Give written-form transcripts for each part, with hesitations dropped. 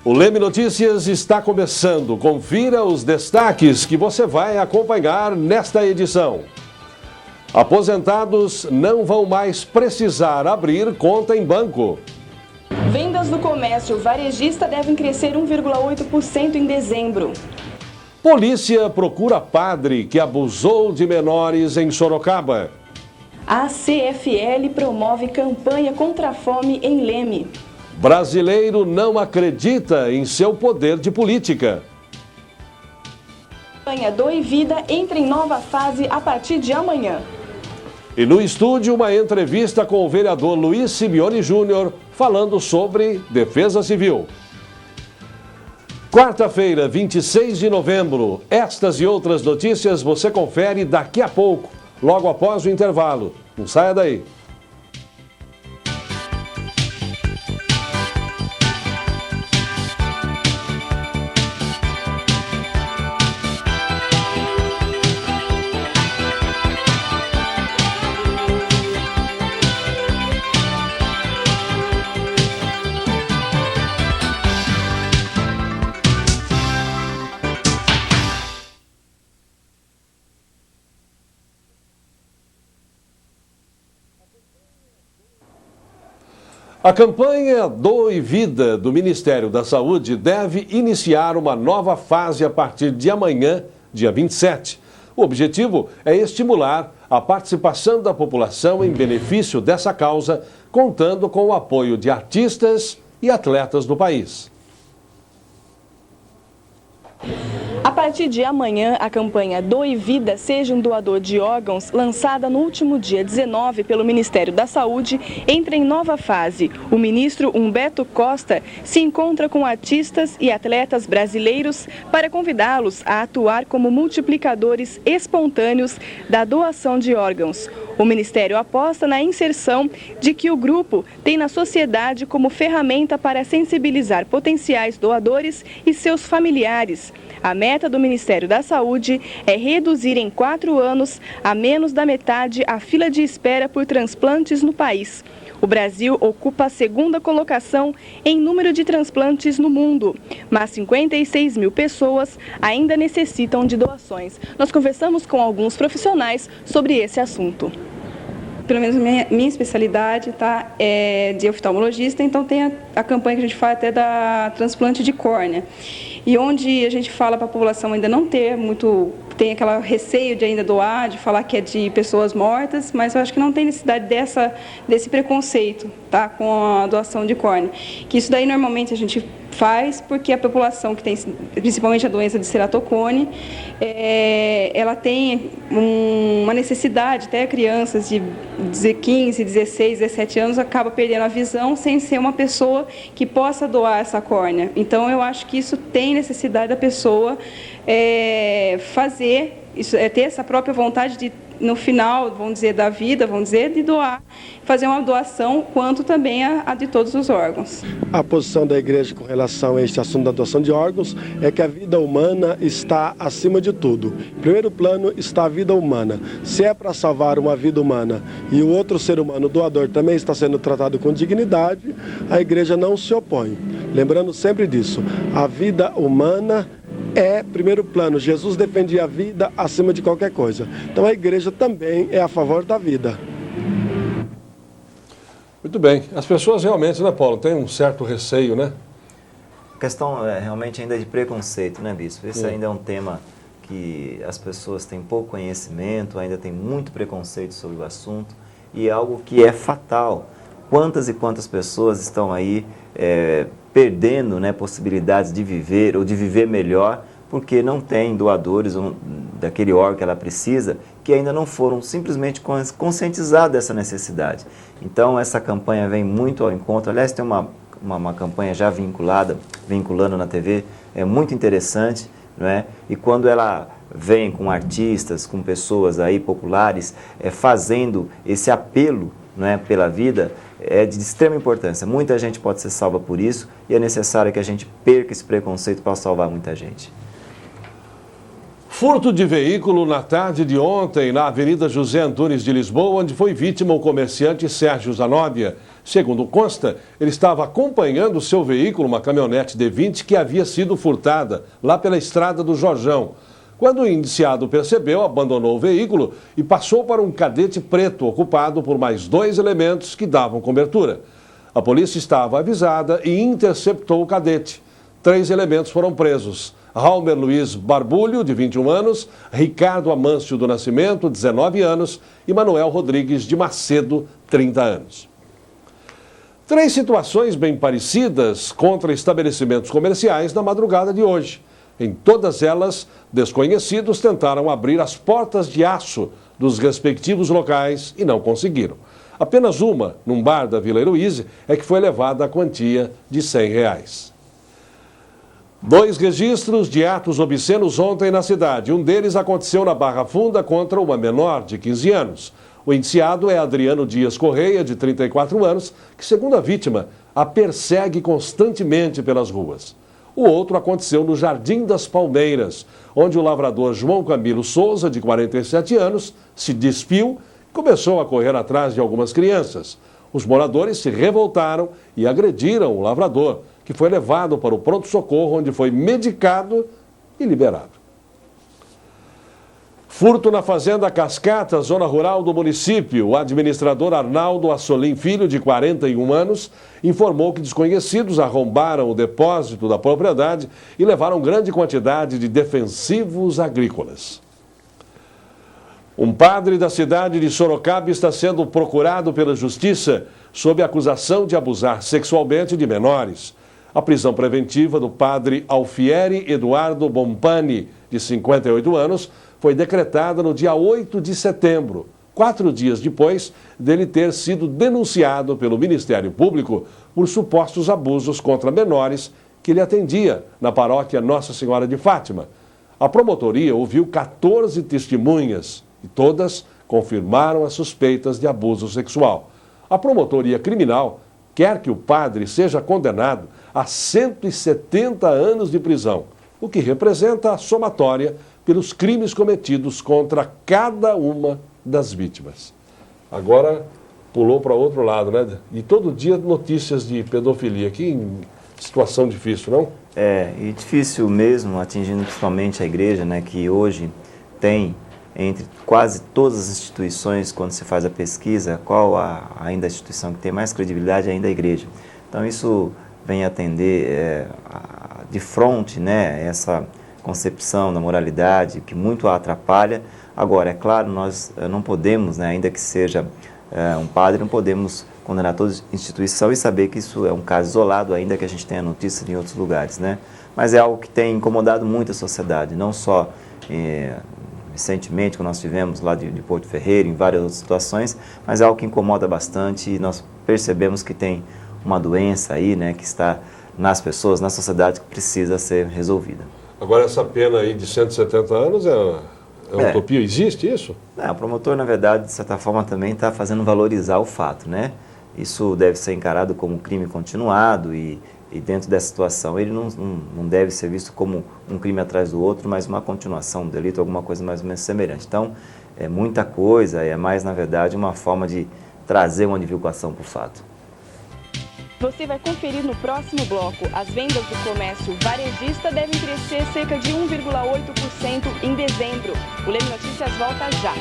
O Leme Notícias está começando. Confira os destaques que você vai acompanhar nesta edição. Aposentados não vão mais precisar abrir conta em banco. Vendas do comércio varejista devem crescer 1,8% em dezembro. Polícia procura padre que abusou de menores em Sorocaba. A CFL promove campanha contra a fome em Leme. Brasileiro não acredita em seu poder de política. A campanha Doe Vida entra em nova fase a partir de amanhã. E no estúdio, uma entrevista com o vereador Luiz Simeone Júnior, falando sobre defesa civil. Quarta-feira, 26 de novembro. Estas e outras notícias você confere daqui a pouco, logo após o intervalo. Não saia daí. A campanha Doe Vida do Ministério da Saúde deve iniciar uma nova fase a partir de amanhã, dia 27. O objetivo é estimular a participação da população em benefício dessa causa, contando com o apoio de artistas e atletas do país. A partir de amanhã, a campanha Doe Vida, Seja um Doador de Órgãos, lançada no último dia 19 pelo Ministério da Saúde, entra em nova fase. O ministro Humberto Costa se encontra com artistas e atletas brasileiros para convidá-los a atuar como multiplicadores espontâneos da doação de órgãos. O Ministério aposta na inserção de que o grupo tem na sociedade como ferramenta para sensibilizar potenciais doadores e seus familiares. A meta do Ministério da Saúde é reduzir em 4 anos a menos da metade a fila de espera por transplantes no país. O Brasil ocupa a 2ª colocação em número de transplantes no mundo, mas 56 mil pessoas ainda necessitam de doações. Nós conversamos com alguns profissionais sobre esse assunto. Pelo menos minha especialidade é de oftalmologista, então tem a campanha que a gente faz até da transplante de córnea. E onde a gente fala para a população ainda não tem aquela receio de ainda doar, de falar que é de pessoas mortas, mas eu acho que não tem necessidade desse preconceito, com a doação de córnea. Que isso daí normalmente a gente faz porque a população que tem, principalmente a doença de ceratocone, ela tem uma necessidade, até crianças de 15, 16, 17 anos acaba perdendo a visão sem ser uma pessoa que possa doar essa córnea. Então eu acho que isso tem necessidade da pessoa fazer, ter essa própria vontade de, no final, vamos dizer, da vida, de doar, fazer uma doação, quanto também a de todos os órgãos. A posição da igreja com relação a este assunto da doação de órgãos é que a vida humana está acima de tudo. Em primeiro plano está a vida humana. Se é para salvar uma vida humana e o outro ser humano, doador, também está sendo tratado com dignidade, a igreja não se opõe. Lembrando sempre disso, a vida humana é primeiro plano. Jesus defendia a vida acima de qualquer coisa. Então a igreja também é a favor da vida. Muito bem. As pessoas realmente, né, Paulo, têm um certo receio, né? A questão é realmente ainda de preconceito, né, Bispo? Esse ainda é um tema que as pessoas têm pouco conhecimento, ainda tem muito preconceito sobre o assunto e é algo que é fatal. Quantas e quantas pessoas estão aí perdendo, né, possibilidades de viver ou de viver melhor porque não tem doadores daquele órgão que ela precisa, que ainda não foram simplesmente conscientizados dessa necessidade. Então essa campanha vem muito ao encontro. Aliás, tem uma campanha já vinculando na TV, é muito interessante, não é? E quando ela vem com artistas, com pessoas aí populares, fazendo esse apelo, não é, pela vida, é de extrema importância. Muita gente pode ser salva por isso e é necessário que a gente perca esse preconceito para salvar muita gente. Furto de veículo na tarde de ontem na Avenida José Antunes de Lisboa, onde foi vítima o comerciante Sérgio Zanóbia. Segundo consta, ele estava acompanhando seu veículo, uma caminhonete D20, que havia sido furtada lá pela estrada do Jorjão. Quando o indiciado percebeu, abandonou o veículo e passou para um cadete preto, ocupado por mais 2 elementos que davam cobertura. A polícia estava avisada e interceptou o cadete. 3 elementos foram presos. Raumer Luiz Barbulho, de 21 anos, Ricardo Amâncio do Nascimento, 19 anos, e Manuel Rodrigues de Macedo, 30 anos. 3 situações bem parecidas contra estabelecimentos comerciais na madrugada de hoje. Em todas elas, desconhecidos tentaram abrir as portas de aço dos respectivos locais e não conseguiram. Apenas uma, num bar da Vila Heloíse, é que foi levada a quantia de R$100. 2 registros de atos obscenos ontem na cidade. Um deles aconteceu na Barra Funda contra uma menor de 15 anos. O indiciado é Adriano Dias Correia, de 34 anos, que, segundo a vítima, a persegue constantemente pelas ruas. O outro aconteceu no Jardim das Palmeiras, onde o lavrador João Camilo Souza, de 47 anos, se despiu e começou a correr atrás de algumas crianças. Os moradores se revoltaram e agrediram o lavrador, que foi levado para o pronto-socorro, onde foi medicado e liberado. Furto na Fazenda Cascata, zona rural do município. O administrador Arnaldo Assolim Filho, de 41 anos, informou que desconhecidos arrombaram o depósito da propriedade e levaram grande quantidade de defensivos agrícolas. Um padre da cidade de Sorocaba está sendo procurado pela justiça sob acusação de abusar sexualmente de menores. A prisão preventiva do padre Alfieri Eduardo Bompani, de 58 anos, foi decretada no dia 8 de setembro, 4 dias depois dele ter sido denunciado pelo Ministério Público por supostos abusos contra menores que ele atendia na paróquia Nossa Senhora de Fátima. A promotoria ouviu 14 testemunhas e todas confirmaram as suspeitas de abuso sexual. A promotoria criminal quer que o padre seja condenado a 170 anos de prisão, o que representa a somatória pelos crimes cometidos contra cada uma das vítimas. Agora pulou para outro lado, né? E todo dia notícias de pedofilia. Que situação difícil, não? E difícil mesmo, atingindo principalmente a igreja, né? Que hoje tem, entre quase todas as instituições, quando se faz a pesquisa, qual ainda a instituição que tem mais credibilidade, ainda a igreja. Então isso vem atender de frente, né? Essa concepção da moralidade que muito a atrapalha. Agora, é claro, nós não podemos, né, ainda que seja um padre, não podemos condenar toda instituição e saber que isso é um caso isolado, ainda que a gente tenha notícias em outros lugares, né? Mas é algo que tem incomodado muito a sociedade, não só recentemente, que nós tivemos lá de Porto Ferreira, em várias outras situações, mas é algo que incomoda bastante e nós percebemos que tem uma doença aí, né, que está nas pessoas, na sociedade, que precisa ser resolvida. Agora, essa pena aí de 170 anos é utopia? Existe isso? O promotor, na verdade, de certa forma, também está fazendo valorizar o fato, né? Isso deve ser encarado como crime continuado e dentro dessa situação ele não deve ser visto como um crime atrás do outro, mas uma continuação do delito, alguma coisa mais ou menos semelhante. Então, é muita coisa, é mais, na verdade, uma forma de trazer uma divulgação para o fato. Você vai conferir no próximo bloco. As vendas do comércio varejista devem crescer cerca de 1,8% em dezembro. O Leme Notícias volta já.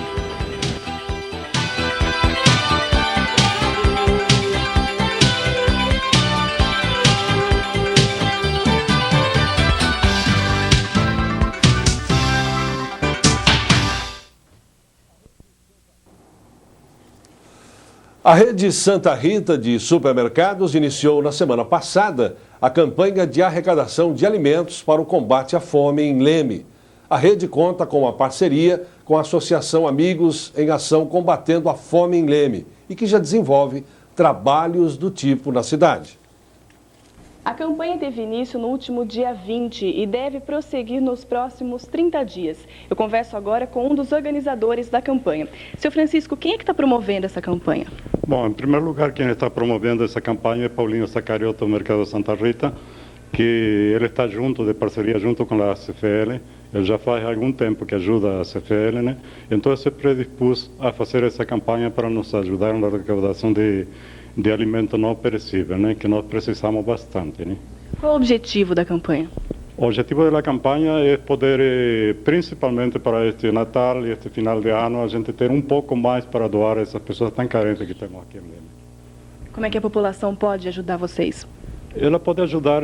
A rede Santa Rita de supermercados iniciou na semana passada a campanha de arrecadação de alimentos para o combate à fome em Leme. A rede conta com uma parceria com a Associação Amigos em Ação Combatendo a Fome em Leme e que já desenvolve trabalhos do tipo na cidade. A campanha teve início no último dia 20 e deve prosseguir nos próximos 30 dias. Eu converso agora com um dos organizadores da campanha. Seu Francisco, quem é que está promovendo essa campanha? Bom, em primeiro lugar, quem está promovendo essa campanha é Paulinho Sacariotto, do Mercado Santa Rita, que ele está junto, de parceria junto com a CFL. Ele já faz algum tempo que ajuda a CFL, né? Então se predispôs a fazer essa campanha para nos ajudar na recaudação de alimento não perecível, né? Que nós precisamos bastante, né? Qual o objetivo da campanha? O objetivo da campanha é poder, principalmente para este Natal e este final de ano, a gente ter um pouco mais para doar a essas pessoas tão carentes que temos aqui em Belém. Como é que a população pode ajudar vocês? Ela pode ajudar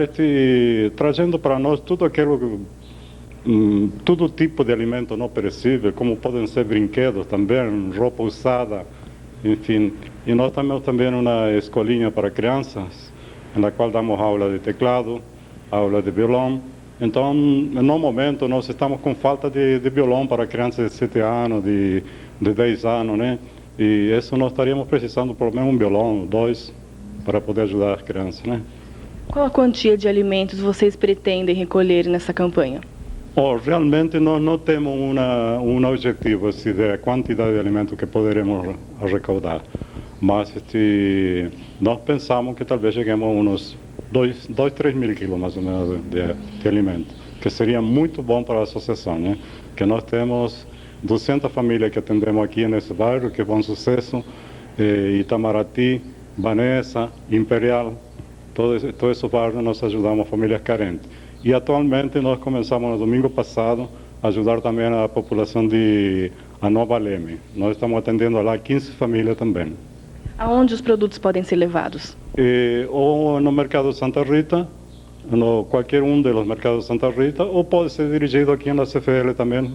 trazendo para nós tudo aquilo, todo tipo de alimento não perecível, como podem ser brinquedos também, roupa usada, enfim. E nós temos também uma escolinha para crianças, na qual damos aula de teclado, aula de violão. Então, no momento, nós estamos com falta de violão para crianças de 7 anos, de 10 anos, né? E isso nós estaríamos precisando, pelo menos um violão, 2, para poder ajudar as crianças, né? Qual a quantia de alimentos vocês pretendem recolher nessa campanha? Realmente nós não temos um objetivo assim, de quantidade de alimentos que poderemos recaudar, mas nós pensamos que talvez cheguemos a uns 3 mil quilos mais ou menos de alimento, que seria muito bom para a associação, né? Que nós temos 200 famílias que atendemos aqui nesse bairro, que é Bom Sucesso, Itamaraty, Vanessa, Imperial, todos esses bairros nós ajudamos famílias carentes. E atualmente nós começamos no domingo passado a ajudar também a população de Nova Leme. Nós estamos atendendo lá 15 famílias também. Aonde os produtos podem ser levados? Ou no Mercado Santa Rita, qualquer um dos mercados Santa Rita, ou pode ser dirigido aqui na CFL também,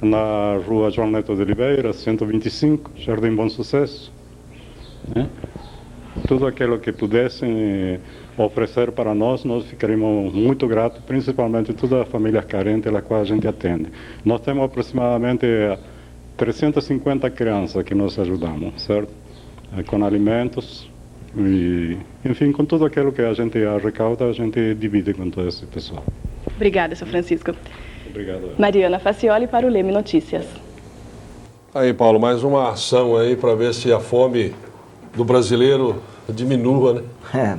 na rua João Neto de Oliveira, 125, Jardim Bom Sucesso. Tudo aquilo que pudessem oferecer para nós ficaríamos muito gratos, principalmente todas as famílias carentes a quais a gente atende. Nós temos aproximadamente 350 crianças que nós ajudamos, certo? Com alimentos e, enfim, com tudo aquilo que a gente arrecauda, a gente divide com todo esse pessoal. Obrigada, Sr. Francisco. Obrigado. Mariana Facioli para o Leme Notícias. Aí, Paulo, mais uma ação aí para ver se a fome do brasileiro diminua, né?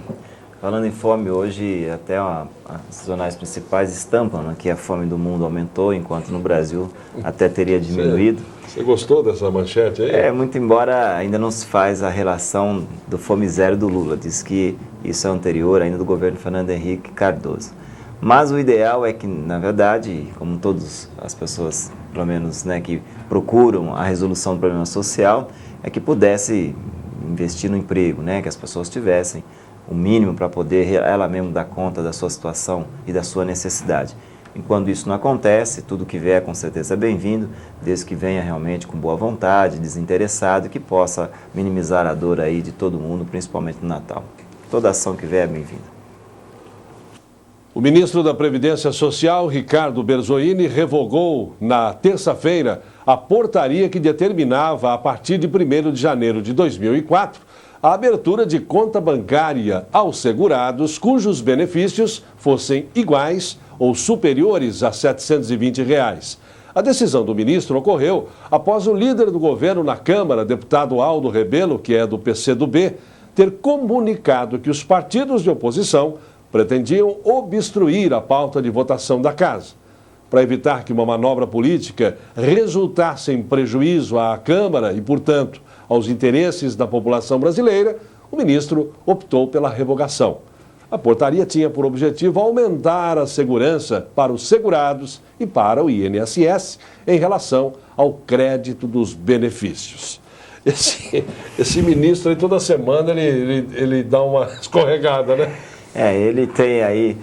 Falando em fome, hoje até os jornais principais estampam que a fome do mundo aumentou, enquanto no Brasil até teria diminuído. Você gostou dessa manchete aí? Muito embora ainda não se faz a relação do fome zero do Lula. Diz que isso é anterior ainda do governo Fernando Henrique Cardoso. Mas o ideal é que, na verdade, como todas as pessoas, pelo menos, né, que procuram a resolução do problema social, é que pudesse investir no emprego, né, que as pessoas tivessem o mínimo para poder ela mesma dar conta da sua situação e da sua necessidade. Enquanto isso não acontece, tudo que vier com certeza é bem-vindo, desde que venha realmente com boa vontade, desinteressado e que possa minimizar a dor aí de todo mundo, principalmente no Natal. Toda ação que vier é bem-vinda. O ministro da Previdência Social, Ricardo Berzoini, revogou na terça-feira a portaria que determinava, a partir de 1º de janeiro de 2004, a abertura de conta bancária aos segurados cujos benefícios fossem iguais ou superiores a R$ 720. A decisão do ministro ocorreu após o líder do governo na Câmara, deputado Aldo Rebelo, que é do PCdoB, ter comunicado que os partidos de oposição pretendiam obstruir a pauta de votação da Casa. Para evitar que uma manobra política resultasse em prejuízo à Câmara e, portanto, aos interesses da população brasileira, o ministro optou pela revogação. A portaria tinha por objetivo aumentar a segurança para os segurados e para o INSS em relação ao crédito dos benefícios. Esse ministro aí, toda semana ele dá uma escorregada, né? Ele tem aí,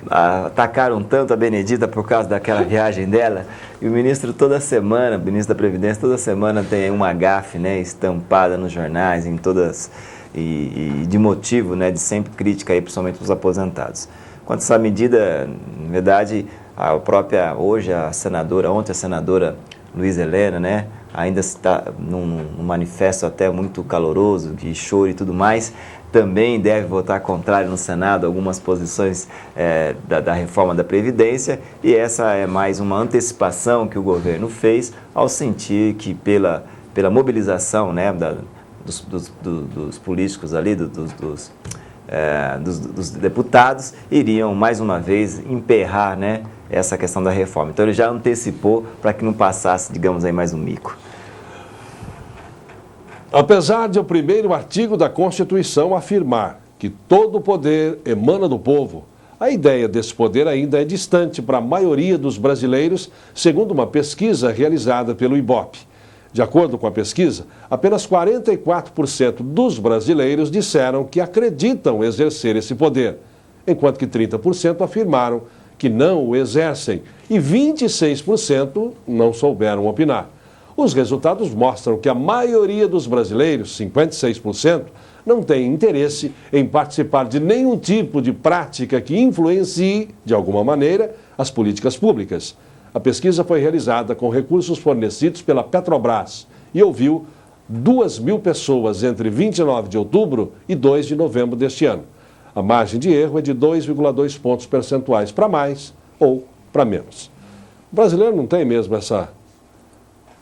atacaram tanto a Benedita por causa daquela viagem dela, e o ministro toda semana, o ministro da Previdência, toda semana tem uma gafe, né, estampada nos jornais, em todas, e de motivo, né, de sempre crítica aí, principalmente para os aposentados. Quanto a essa medida, na verdade, ontem a senadora Luísa Helena, né, ainda está num manifesto até muito caloroso, de choro e tudo mais, também deve votar contrário no Senado algumas posições da reforma da Previdência, e essa é mais uma antecipação que o governo fez ao sentir que pela mobilização, né, dos políticos ali, dos deputados iriam, mais uma vez, emperrar, né, essa questão da reforma. Então, ele já antecipou para que não passasse, digamos aí, mais um mico. Apesar de o primeiro artigo da Constituição afirmar que todo o poder emana do povo, a ideia desse poder ainda é distante para a maioria dos brasileiros, segundo uma pesquisa realizada pelo IBOPE. De acordo com a pesquisa, apenas 44% dos brasileiros disseram que acreditam exercer esse poder, enquanto que 30% afirmaram que não o exercem e 26% não souberam opinar. Os resultados mostram que a maioria dos brasileiros, 56%, não tem interesse em participar de nenhum tipo de prática que influencie, de alguma maneira, as políticas públicas. A pesquisa foi realizada com recursos fornecidos pela Petrobras e ouviu 2.000 pessoas entre 29 de outubro e 2 de novembro deste ano. A margem de erro é de 2,2 pontos percentuais para mais ou para menos. O brasileiro não tem mesmo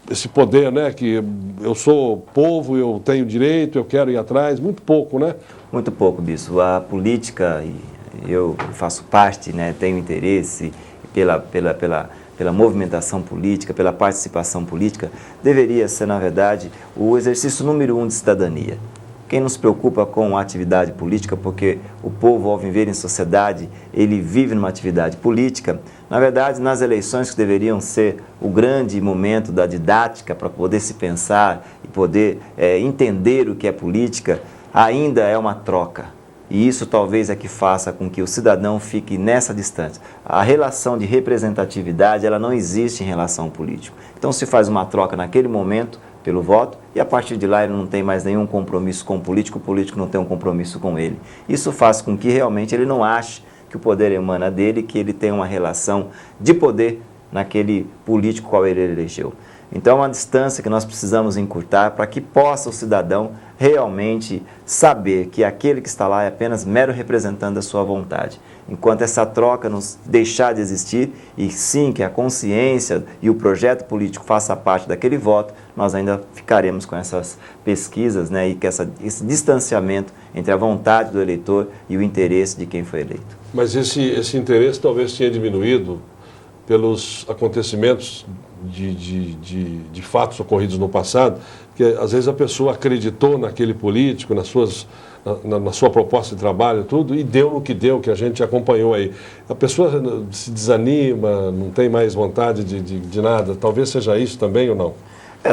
esse poder, né, que eu sou povo, eu tenho direito, eu quero ir atrás, muito pouco, né? Muito pouco, Bispo. A política, eu faço parte, né, tenho interesse pela movimentação política, pela participação política, deveria ser, na verdade, o exercício número 1 de cidadania. Quem não se preocupa com a atividade política, porque o povo, ao viver em sociedade, ele vive numa atividade política, na verdade, nas eleições que deveriam ser o grande momento da didática para poder se pensar e poder entender o que é política, ainda é uma troca. E isso talvez é que faça com que o cidadão fique nessa distância. A relação de representatividade, ela não existe em relação ao político. Então se faz uma troca naquele momento pelo voto e a partir de lá ele não tem mais nenhum compromisso com o político não tem um compromisso com ele. Isso faz com que realmente ele não ache que o poder emana dele, que ele tem uma relação de poder naquele político qual ele elegeu. Então é uma distância que nós precisamos encurtar para que possa o cidadão realmente saber que aquele que está lá é apenas mero representante da sua vontade. Enquanto essa troca nos deixar de existir e sim que a consciência e o projeto político faça parte daquele voto, nós ainda ficaremos com essas pesquisas, né, e com esse distanciamento entre a vontade do eleitor e o interesse de quem foi eleito. Mas esse interesse talvez tenha diminuído pelos acontecimentos de fatos ocorridos no passado, que às vezes a pessoa acreditou naquele político, na sua proposta de trabalho, tudo, e deu no que deu, que a gente acompanhou aí. A pessoa se desanima, não tem mais vontade de nada, talvez seja isso também ou não?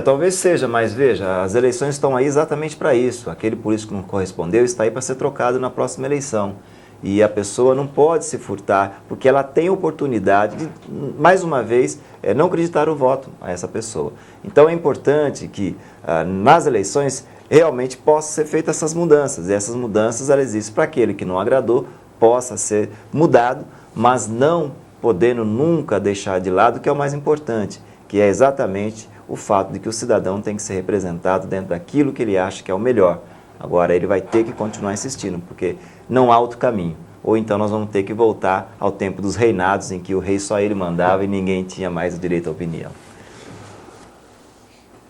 Talvez seja, mas veja, as eleições estão aí exatamente para isso. Aquele político que não correspondeu está aí para ser trocado na próxima eleição. E a pessoa não pode se furtar, porque ela tem oportunidade de, mais uma vez, não acreditar o voto a essa pessoa. Então é importante que nas eleições realmente possam ser feitas essas mudanças. E essas mudanças elas existem para aquele que não agradou, possa ser mudado, mas não podendo nunca deixar de lado o que é o mais importante, que é exatamente o fato de que o cidadão tem que ser representado dentro daquilo que ele acha que é o melhor. Agora ele vai ter que continuar insistindo, porque não há outro caminho. Ou então nós vamos ter que voltar ao tempo dos reinados, em que o rei só ele mandava e ninguém tinha mais o direito à opinião.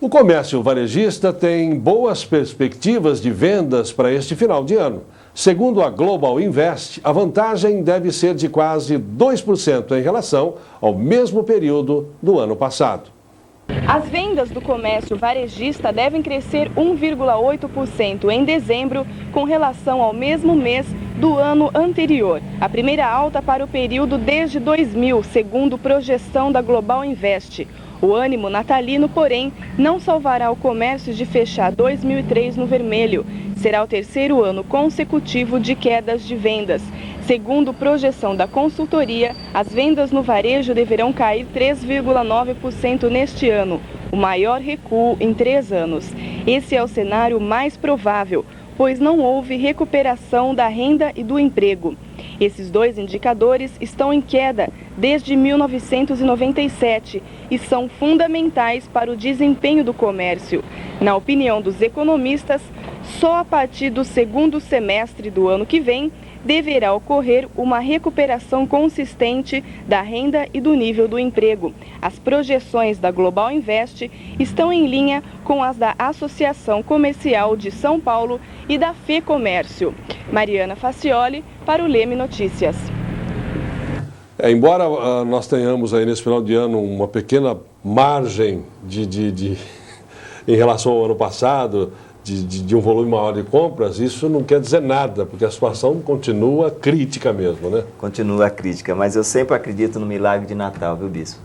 O comércio varejista tem boas perspectivas de vendas para este final de ano. Segundo a Global Invest, a vantagem deve ser de quase 2% em relação ao mesmo período do ano passado. As vendas do comércio varejista devem crescer 1,8% em dezembro com relação ao mesmo mês do ano anterior. A primeira alta para o período desde 2000, segundo projeção da Global Invest. O ânimo natalino, porém, não salvará o comércio de fechar 2003 no vermelho. Será o terceiro ano consecutivo de quedas de vendas. Segundo projeção da consultoria, as vendas no varejo deverão cair 3,9% neste ano, o maior recuo em 3 anos. Esse é o cenário mais provável, pois não houve recuperação da renda e do emprego. Esses dois indicadores estão em queda desde 1997 e são fundamentais para o desempenho do comércio. Na opinião dos economistas, só a partir do segundo semestre do ano que vem deverá ocorrer uma recuperação consistente da renda e do nível do emprego. As projeções da Global Invest estão em linha com as da Associação Comercial de São Paulo e da FEComércio. Mariana Facioli, para o Leme Notícias. Embora nós tenhamos aí nesse final de ano uma pequena margem em relação ao ano passado, de um volume maior de compras, isso não quer dizer nada, porque a situação continua crítica mesmo, né? Continua crítica, mas eu sempre acredito no milagre de Natal, viu, Bispo?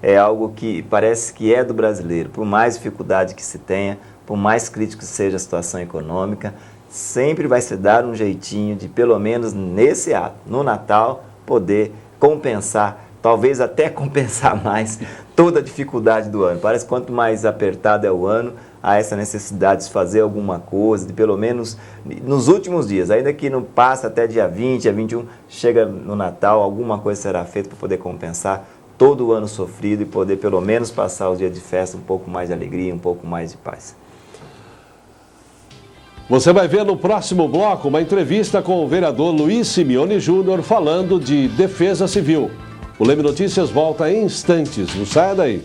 É algo que parece que é do brasileiro, por mais dificuldade que se tenha, por mais crítico seja a situação econômica, sempre vai se dar um jeitinho de, pelo menos nesse ato, no Natal, poder compensar, talvez até compensar mais toda a dificuldade do ano. Parece que quanto mais apertado é o ano, há essa necessidade de fazer alguma coisa, de pelo menos nos últimos dias, ainda que não passa até dia 20, dia 21, chega no Natal, alguma coisa será feita para poder compensar todo o ano sofrido e poder pelo menos passar os dias de festa um pouco mais de alegria, um pouco mais de paz. Você vai ver no próximo bloco uma entrevista com o vereador Luiz Simeone Júnior falando de defesa civil. O Leme Notícias volta em instantes, não saia daí.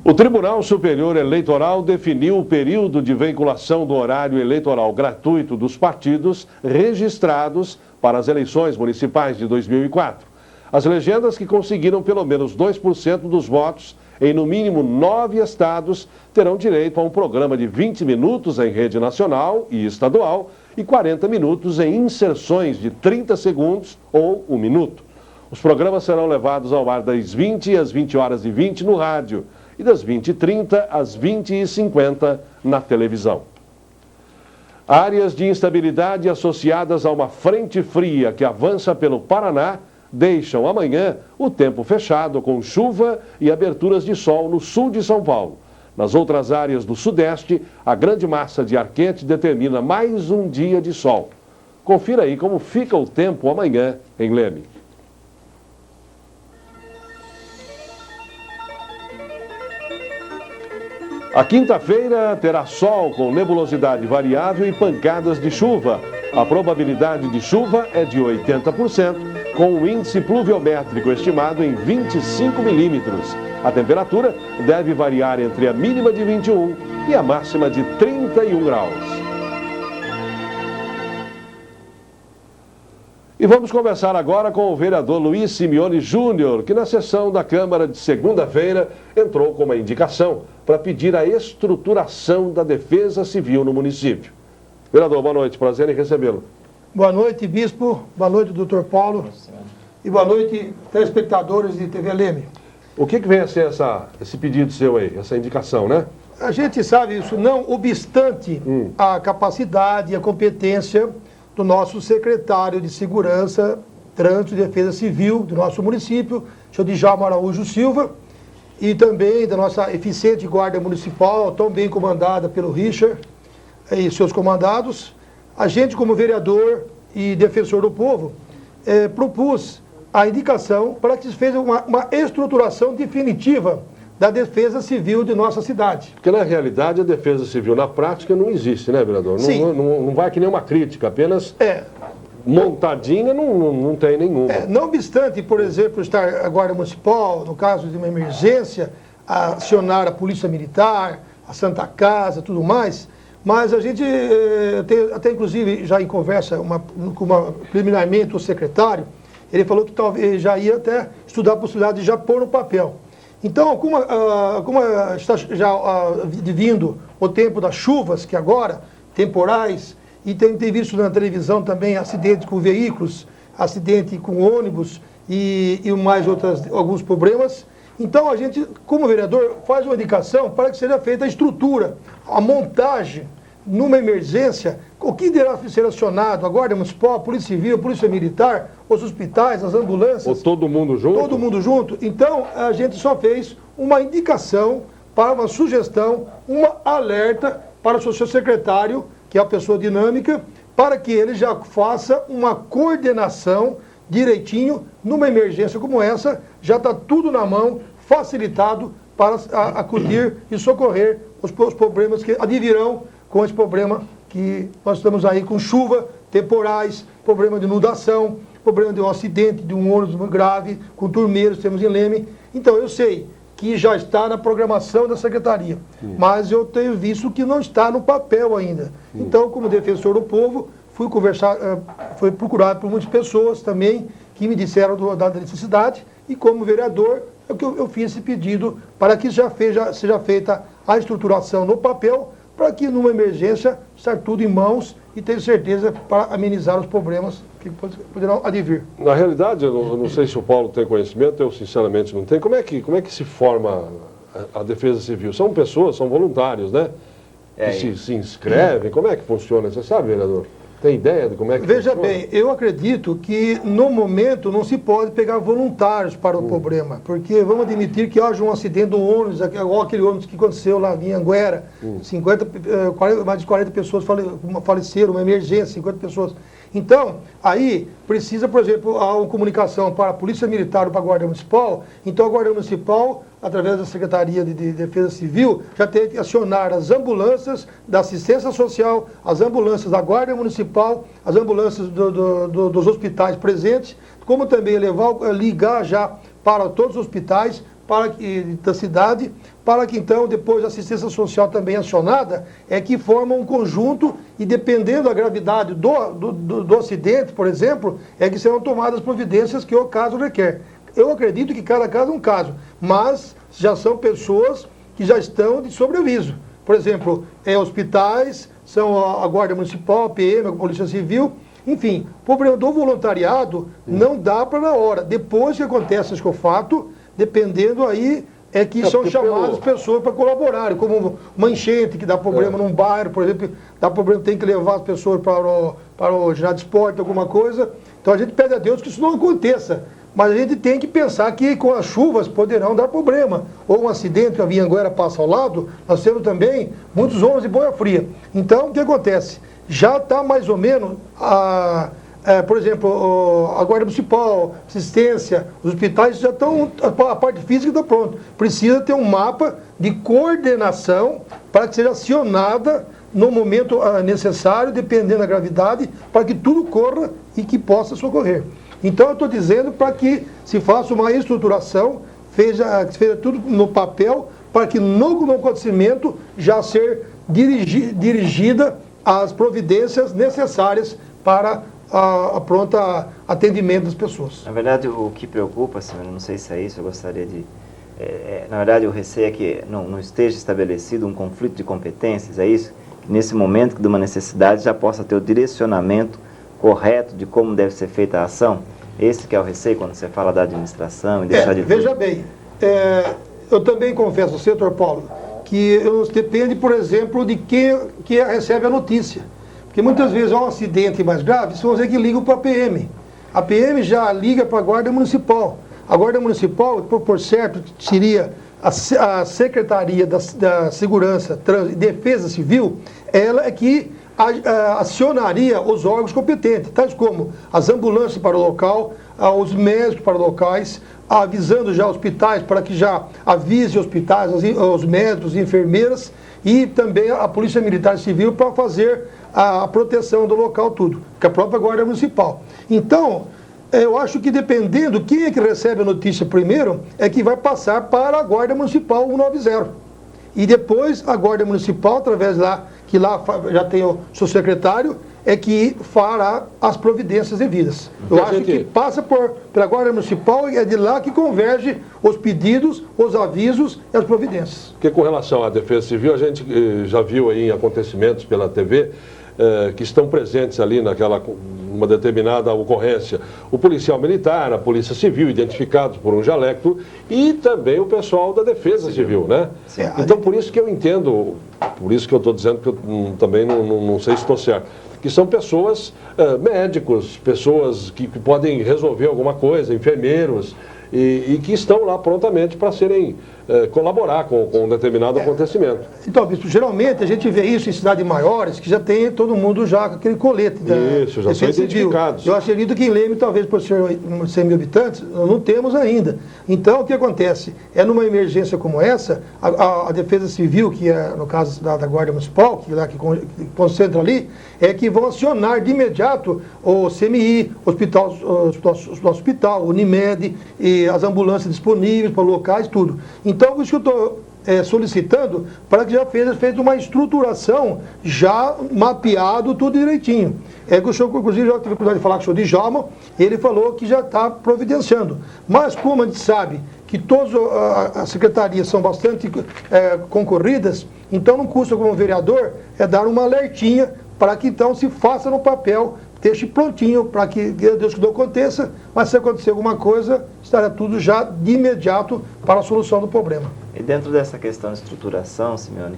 O Tribunal Superior Eleitoral definiu o período de veiculação do horário eleitoral gratuito dos partidos registrados para as eleições municipais de 2004. As legendas que conseguiram pelo menos 2% dos votos em no mínimo 9 estados terão direito a um programa de 20 minutos em rede nacional e estadual e 40 minutos em inserções de 30 segundos ou 1 minuto. Os programas serão levados ao ar das 20 às 20h20 no rádio e das 20h30 às 20h50 na televisão. Áreas de instabilidade associadas a uma frente fria que avança pelo Paraná deixam amanhã o tempo fechado com chuva e aberturas de sol no sul de São Paulo. Nas outras áreas do sudeste, a grande massa de ar quente determina mais um dia de sol. Confira aí como fica o tempo amanhã em Leme. A quinta-feira terá sol com nebulosidade variável e pancadas de chuva. A probabilidade de chuva é de 80%, com o índice pluviométrico estimado em 25 milímetros. A temperatura deve variar entre a mínima de 21 e a máxima de 31 graus. E vamos conversar agora com o vereador Luiz Simeone Júnior, que na sessão da Câmara de segunda-feira entrou com uma indicação para pedir a estruturação da defesa civil no município. Vereador, boa noite, prazer em recebê-lo. Boa noite, Bispo, boa noite, doutor Paulo, e boa noite, telespectadores de TV Leme. O que vem a ser esse pedido seu aí, essa indicação, né? A gente sabe isso, não obstante a capacidade e a competência do nosso secretário de Segurança, Trânsito e Defesa Civil do nosso município, senhor Djalma Araújo Silva, e também da nossa eficiente Guarda Municipal, tão bem comandada pelo Richard e seus comandados. A gente, como vereador e defensor do povo, propus a indicação para que se fez uma estruturação definitiva da defesa civil de nossa cidade. Porque, na realidade, a defesa civil, na prática, não existe, né, vereador? Sim. Não vai que nem uma crítica, apenas montadinha não tem nenhuma. Não obstante, por exemplo, estar a Guarda Municipal, no caso de uma emergência, acionar a Polícia Militar, a Santa Casa, tudo mais, mas a gente tem, até inclusive, já em conversa preliminarmente o secretário, ele falou que talvez já ia até estudar a possibilidade de já pôr no papel. Então, como está já vindo o tempo das chuvas, que agora, temporais, e tem visto na televisão também acidentes com veículos, acidente com ônibus e mais alguns problemas, Então a gente, como vereador, faz uma indicação para que seja feita a estrutura, a montagem numa emergência, o que deverá ser acionado, a Guarda Municipal, a Polícia Civil, a Polícia Militar, os hospitais, as ambulâncias. Ou todo mundo junto? Todo mundo junto. Então a gente só fez uma indicação para uma sugestão, uma alerta para o seu secretário, que é a pessoa dinâmica, para que ele já faça uma coordenação direitinho, numa emergência como essa, já está tudo na mão, facilitado para acudir e socorrer os problemas que advirão com esse problema que nós estamos aí com chuva, temporais, problema de inundação, problema de um acidente, de um ônibus grave, com turmeiros, temos em Leme. Então eu sei que já está na programação da Secretaria, mas eu tenho visto que não está no papel ainda. Então, como defensor do povo, fui procurado por muitas pessoas também que me disseram da necessidade, e como vereador, eu fiz esse pedido para que já seja feita a estruturação no papel, para que numa emergência estar tudo em mãos e tenho certeza para amenizar os problemas que poderão advir. Na realidade, eu não sei se o Paulo tem conhecimento, eu sinceramente não tenho. Como é que se forma a Defesa Civil? São pessoas, são voluntários, né? Que se inscrevem. Como é que funciona? Você sabe, vereador? Tem ideia de como é que Veja funciona? bem, eu acredito que no momento não se pode pegar voluntários para o problema, porque vamos admitir que haja um acidente do ônibus, igual aquele ônibus que aconteceu lá em Anguera, mais de 40 pessoas faleceram, uma emergência, 50 pessoas. Então, aí precisa, por exemplo, uma comunicação para a Polícia Militar ou para a Guarda Municipal. Então a Guarda Municipal, através da Secretaria de Defesa Civil, já tem que acionar as ambulâncias da assistência social, as ambulâncias da Guarda Municipal, as ambulâncias dos hospitais presentes, como também ligar já para todos os hospitais da cidade, para que então, depois a assistência social também acionada, é que forma um conjunto e dependendo da gravidade do acidente, por exemplo, é que serão tomadas providências que o caso requer. Eu acredito que cada caso é um caso, mas já são pessoas que já estão de sobreaviso. Por exemplo, hospitais, são a Guarda Municipal, a PM, a Polícia Civil, enfim, o problema do voluntariado não dá para na hora. Depois que acontece esse fato, dependendo aí, é que são chamadas pessoas para colaborarem, como uma enchente que dá problema num bairro, por exemplo, dá problema, tem que levar as pessoas para o ginásio de esporte, alguma coisa. Então a gente pede a Deus que isso não aconteça. Mas a gente tem que pensar que com as chuvas poderão dar problema. Ou um acidente que a Via Anguera passa ao lado, nós temos também muitos ônibus de boia fria. Então, o que acontece? Já está mais ou menos, por exemplo, a Guarda Municipal, assistência, os hospitais já estão, a parte física está pronta. Precisa ter um mapa de coordenação para que seja acionada no momento necessário, dependendo da gravidade, para que tudo corra e que possa socorrer. Então, eu estou dizendo para que se faça uma estruturação, seja tudo no papel, para que no acontecimento já ser dirigida as providências necessárias para a pronta atendimento das pessoas. Na verdade, o que preocupa, senhor, não sei se é isso, eu gostaria de... na verdade, o receio é que não esteja estabelecido um conflito de competências, é isso? Que nesse momento de uma necessidade já possa ter o direcionamento correto de como deve ser feita a ação? Esse que é o receio quando você fala da administração e deixar de... Veja bem, eu também confesso, doutor Paulo, que depende, por exemplo, de quem que recebe a notícia. Porque muitas vezes há um acidente mais grave, são vocês que ligam para a PM. A PM já liga para a Guarda Municipal. A Guarda Municipal, por certo, seria a Secretaria da Segurança, Trânsito e Defesa Civil, ela é que acionaria os órgãos competentes, tais como as ambulâncias para o local, os médicos para locais, avisando já hospitais para que já avise hospitais, os médicos e enfermeiras, e também a Polícia Militar Civil para fazer a proteção do local tudo, que a própria Guarda Municipal. Então, eu acho que dependendo quem é que recebe a notícia primeiro, é que vai passar para a Guarda Municipal 190. E depois a Guarda Municipal, através que lá já tem o seu secretário, é que fará as providências devidas. Eu acho que passa pela Guarda Municipal e é de lá que converge os pedidos, os avisos e as providências. Porque com relação à Defesa Civil, a gente já viu aí em acontecimentos pela TV que estão presentes ali uma determinada ocorrência. O policial militar, a Polícia Civil, identificados por um jaleco, e também o pessoal da Defesa Civil, né? Então, por isso que eu entendo, por isso que eu estou dizendo que eu também não sei se estou certo, que são pessoas, médicos, pessoas que podem resolver alguma coisa, enfermeiros, e que estão lá prontamente para serem colaborar com um determinado acontecimento. Então, bispo, geralmente a gente vê isso em cidades maiores, que já tem todo mundo já com aquele colete. Isso, já são identificados. Eu achei lindo que em Leme, talvez por ser 100 mil habitantes, nós não temos ainda. Então, o que acontece? É numa emergência como essa, a Defesa Civil, que é no caso da Guarda Municipal, que concentra ali, é que vão acionar de imediato o CMI, o hospital, o Unimed, e as ambulâncias disponíveis para locais, tudo. Então, por isso que eu estou solicitando para que já feita uma estruturação, já mapeado tudo direitinho. Que o senhor, inclusive, já tive a oportunidade de falar com o senhor Djalma, ele falou que já está providenciando. Mas como a gente sabe que todas as secretarias são bastante concorridas, então não custa como vereador dar uma alertinha para que então se faça no papel, deixe prontinho para que Deus que não aconteça, mas se acontecer alguma coisa, estará tudo já de imediato para a solução do problema. E dentro dessa questão de estruturação, Simeone,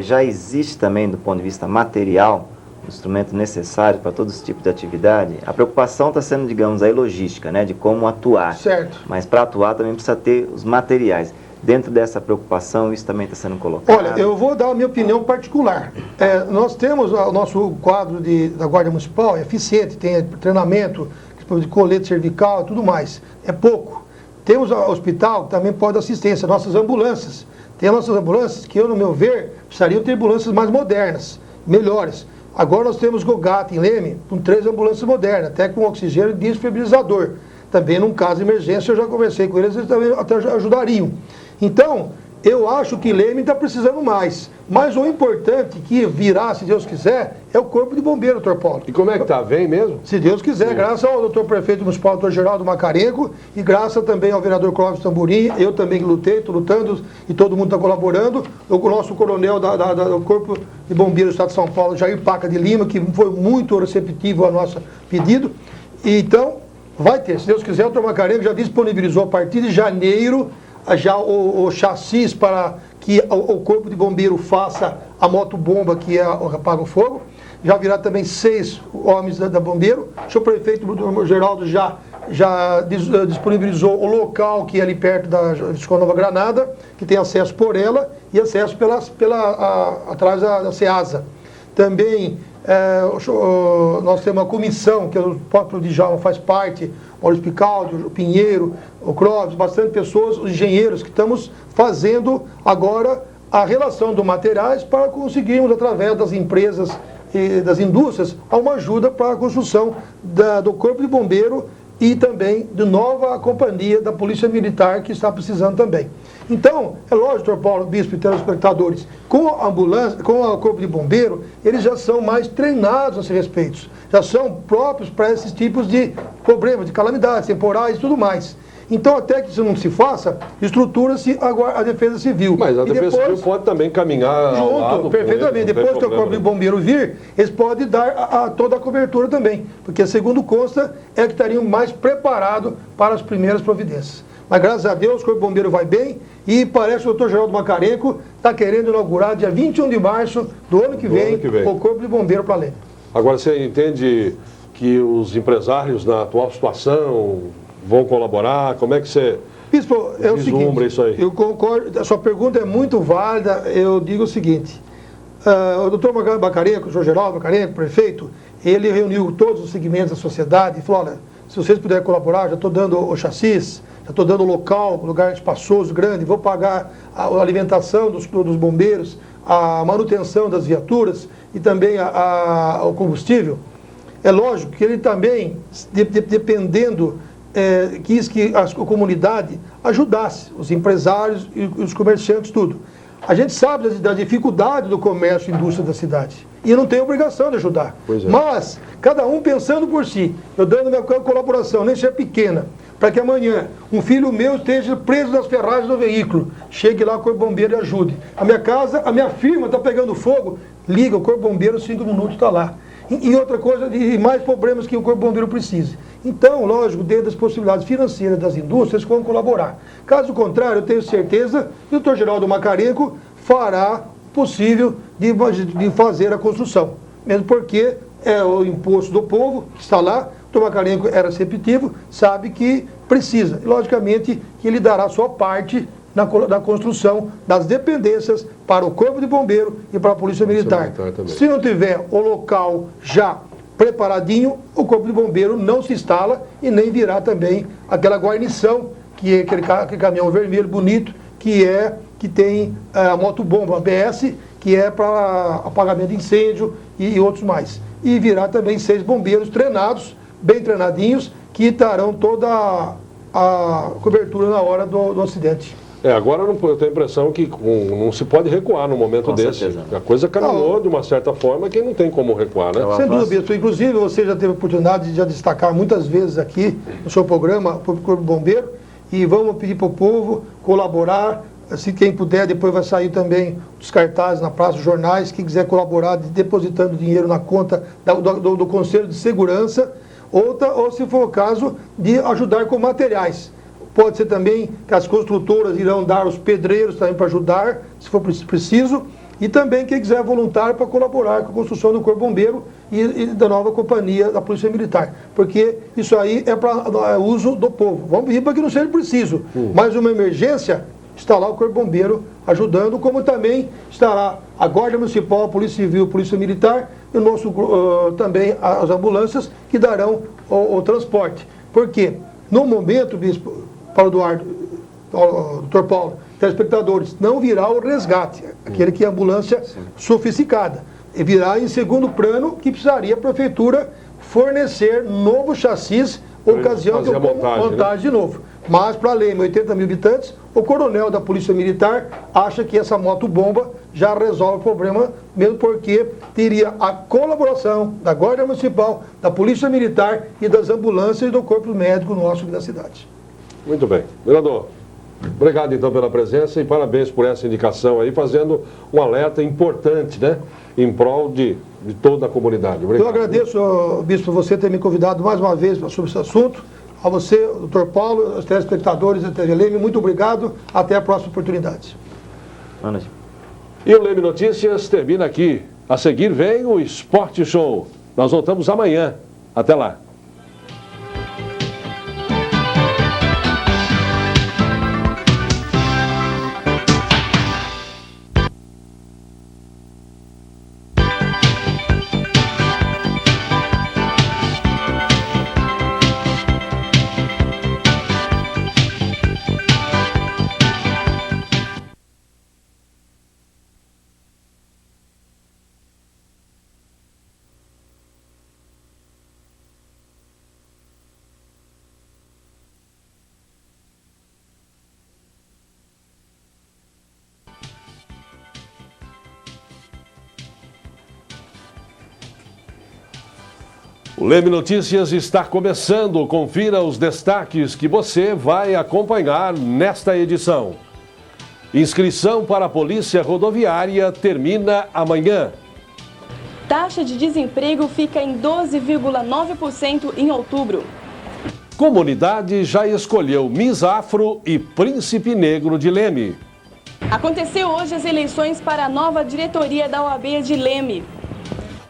já existe também, do ponto de vista material, um instrumento necessário para todo esse tipo de atividade? A preocupação está sendo, digamos, a logística, né, de como atuar. Certo. Mas para atuar também precisa ter os materiais. Dentro dessa preocupação, isso também está sendo colocado? Olha, eu vou dar a minha opinião particular. Nós temos o nosso quadro da Guarda Municipal, é eficiente, tem treinamento de colete cervical e tudo mais. É pouco. Temos o hospital que também pode dar assistência, nossas ambulâncias. Tem nossas ambulâncias que, no meu ver, precisariam ter ambulâncias mais modernas, melhores. Agora nós temos Gogata em Leme, com 3 ambulâncias modernas, até com oxigênio e desfibrilador. Também, num caso de emergência, eu já conversei com eles também até ajudariam. Então, eu acho que Leme está precisando mais. Mas o importante que virá, se Deus quiser, é o Corpo de Bombeiro, doutor Paulo. E como é que está? Vem mesmo? Se Deus quiser, graças ao doutor prefeito municipal, doutor Geraldo Macarenco, e graças também ao vereador Clóvis Tamburim, eu também lutei, estou lutando, e todo mundo está colaborando, o nosso coronel do Corpo de Bombeiro do Estado de São Paulo, Jair Paca de Lima, que foi muito receptivo ao nosso pedido. E, então, vai ter. Se Deus quiser, o doutor Macarenco já disponibilizou a partir de janeiro já o chassis para que o Corpo de Bombeiro faça a motobomba, que é o apaga o fogo. Já virá também 6 homens da Bombeiro. O senhor prefeito Geraldo já disponibilizou o local que é ali perto da Escola Nova Granada, que tem acesso por ela e acesso atrás da SEASA. Também nós temos uma comissão, que o próprio Djalma faz parte, o Maurício Picaldi, o Pinheiro, o Clóvis, bastante pessoas, os engenheiros, que estamos fazendo agora a relação dos materiais para conseguirmos, através das empresas e das indústrias, uma ajuda para a construção do Corpo de Bombeiro e também de nova companhia da Polícia Militar, que está precisando também. Então, é lógico, doutor Paulo, bispo e telespectadores, com a ambulância, com o Corpo de Bombeiro, eles já são mais treinados a esse respeito, já são próprios para esses tipos de problemas, de calamidades temporais e tudo mais. Então, até que isso não se faça, estrutura-se a Defesa Civil. Mas a Defesa Civil pode também caminhar ao lado. Perfeitamente. Depois que o Corpo de Bombeiro vir, eles podem dar toda a cobertura também. Porque, segundo consta, que estariam mais preparados para as primeiras providências. Mas, graças a Deus, o Corpo de Bombeiro vai bem e parece que o doutor Geraldo Macarenco está querendo inaugurar, dia 21 de março do ano que vem, o Corpo de Bombeiro para Leme. Agora, você entende que os empresários, na atual situação, vão colaborar? Como é que você Bispo, é o seguinte, isso aí? Eu concordo, a sua pergunta é muito válida. Eu digo o seguinte, o doutor Macarenco, o senhor Geraldo Macarenco, prefeito, ele reuniu todos os segmentos da sociedade e falou, olha, se vocês puderem colaborar, já estou dando o chassis, já estou dando o local, lugar espaçoso, grande, vou pagar a alimentação dos bombeiros, a manutenção das viaturas e também o combustível. É lógico que ele também, dependendo, quis que a comunidade ajudasse, os empresários e os comerciantes, tudo. A gente sabe da dificuldade do comércio e indústria da cidade. E não tem obrigação de ajudar. Mas, cada um pensando por si, eu dando minha colaboração, nem ser pequena, para que amanhã um filho meu esteja preso nas ferragens do veículo. Chegue lá, o Corpo de Bombeiro e ajude. A minha casa, a minha firma está pegando fogo, liga, o Corpo de Bombeiro, 5 minutos está lá. E outra coisa, e mais problemas que o Corpo de Bombeiro precise. Então, lógico, dentro das possibilidades financeiras das indústrias, vão colaborar. Caso contrário, eu tenho certeza que o Dr. Geraldo Macarenco fará o possível de fazer a construção. Mesmo porque é o imposto do povo que está lá, o Dr. Macarenco é receptivo, sabe que precisa. E, logicamente, que ele dará a sua parte na construção das dependências para o Corpo de Bombeiro e para a Polícia Militar. Se não tiver o local já preparadinho, o Corpo de Bombeiro não se instala e nem virá também aquela guarnição, que é aquele caminhão vermelho bonito, que tem a motobomba ABS, que é para apagamento de incêndio e outros mais. E virá também 6 bombeiros treinados, bem treinadinhos, que darão toda a cobertura na hora do acidente. Agora eu tenho a impressão que não se pode recuar no momento desse. Certeza. A coisa caminhou de uma certa forma que não tem como recuar, né? Sem dúvida, Bispo. Inclusive, você já teve a oportunidade de já destacar muitas vezes aqui no seu programa, para o Corpo de Bombeiro, e vamos pedir para o povo colaborar. Se quem puder, depois vai sair também os cartazes na praça, os jornais, quem quiser colaborar, depositando dinheiro na conta do Conselho de Segurança, ou se for o caso, de ajudar com materiais. Pode ser também que as construtoras irão dar os pedreiros também para ajudar, se for preciso, e também quem quiser voluntário para colaborar com a construção do Corpo Bombeiro e da nova companhia da Polícia Militar, porque isso aí é para uso do povo. Vamos pedir para que não seja preciso, mas uma emergência, está lá o Corpo Bombeiro ajudando, como também estará a Guarda Municipal, a Polícia Civil, a Polícia Militar e o nosso, também as ambulâncias que darão o transporte. Porque no momento, Bispo, Paulo Eduardo, Dr. Paulo, telespectadores, não virá o resgate, aquele que é ambulância sofisticada. E virá em segundo plano que precisaria a Prefeitura fornecer novo chassis, ocasião de montagem de novo. Mas, para além de 80 mil habitantes, o coronel da Polícia Militar acha que essa moto-bomba já resolve o problema, mesmo porque teria a colaboração da Guarda Municipal, da Polícia Militar e das ambulâncias e do Corpo Médico nosso da cidade. Muito bem. Vereador, obrigado então pela presença e parabéns por essa indicação aí, fazendo um alerta importante, né? Em prol de toda a comunidade. Obrigado. Eu agradeço, Bispo, você ter me convidado mais uma vez sobre esse assunto. A você, Dr. Paulo, os telespectadores da TV Leme, muito obrigado. Até a próxima oportunidade. E o Leme Notícias termina aqui. A seguir vem o Esporte Show. Nós voltamos amanhã. Até lá. O Leme Notícias está começando. Confira os destaques que você vai acompanhar nesta edição. Inscrição para a Polícia Rodoviária termina amanhã. Taxa de desemprego fica em 12,9% em outubro. Comunidade já escolheu Miss Afro e Príncipe Negro de Leme. Aconteceu hoje as eleições para a nova diretoria da OAB de Leme.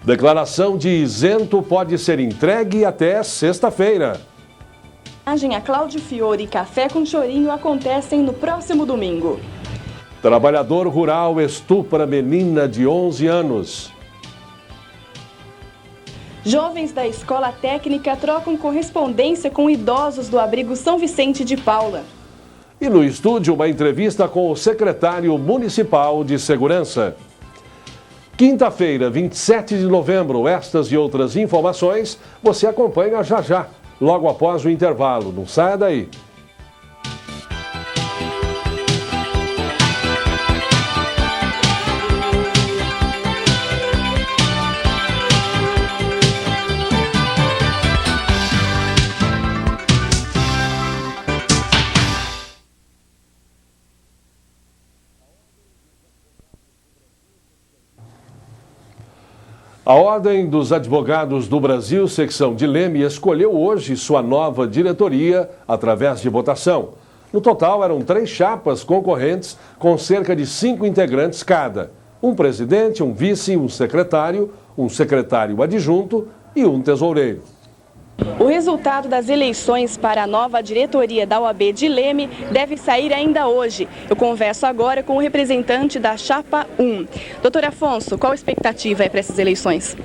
Declaração de isento pode ser entregue até sexta-feira. Homenagem a Cláudio Fiore e Café com Chorinho acontecem no próximo domingo. Trabalhador rural estupra menina de 11 anos. Jovens da escola técnica trocam correspondência com idosos do abrigo São Vicente de Paula. E no estúdio, uma entrevista com o secretário municipal de segurança. Quinta-feira, 27 de novembro, estas e outras informações você acompanha já já, logo após o intervalo. Não saia daí. A Ordem dos Advogados do Brasil, secção de Leme, escolheu hoje sua nova diretoria através de votação. No total, eram 3 chapas concorrentes com cerca de 5 integrantes cada. Um presidente, um vice, um secretário adjunto e um tesoureiro. O resultado das eleições para a nova diretoria da OAB de Leme deve sair ainda hoje. Eu converso agora com o representante da Chapa 1. Doutor Afonso, qual a expectativa para essas eleições?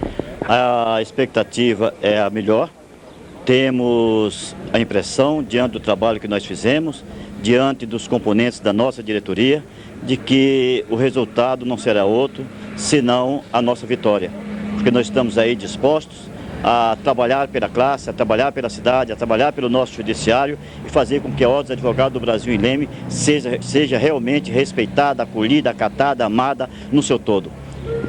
A expectativa é a melhor. Temos a impressão, diante do trabalho que nós fizemos, diante dos componentes da nossa diretoria, de que o resultado não será outro, senão a nossa vitória. Porque nós estamos aí dispostos a trabalhar pela classe, a trabalhar pela cidade, a trabalhar pelo nosso judiciário e fazer com que a Ordem dos Advogados do Brasil em Leme seja realmente respeitada, acolhida, acatada, amada no seu todo.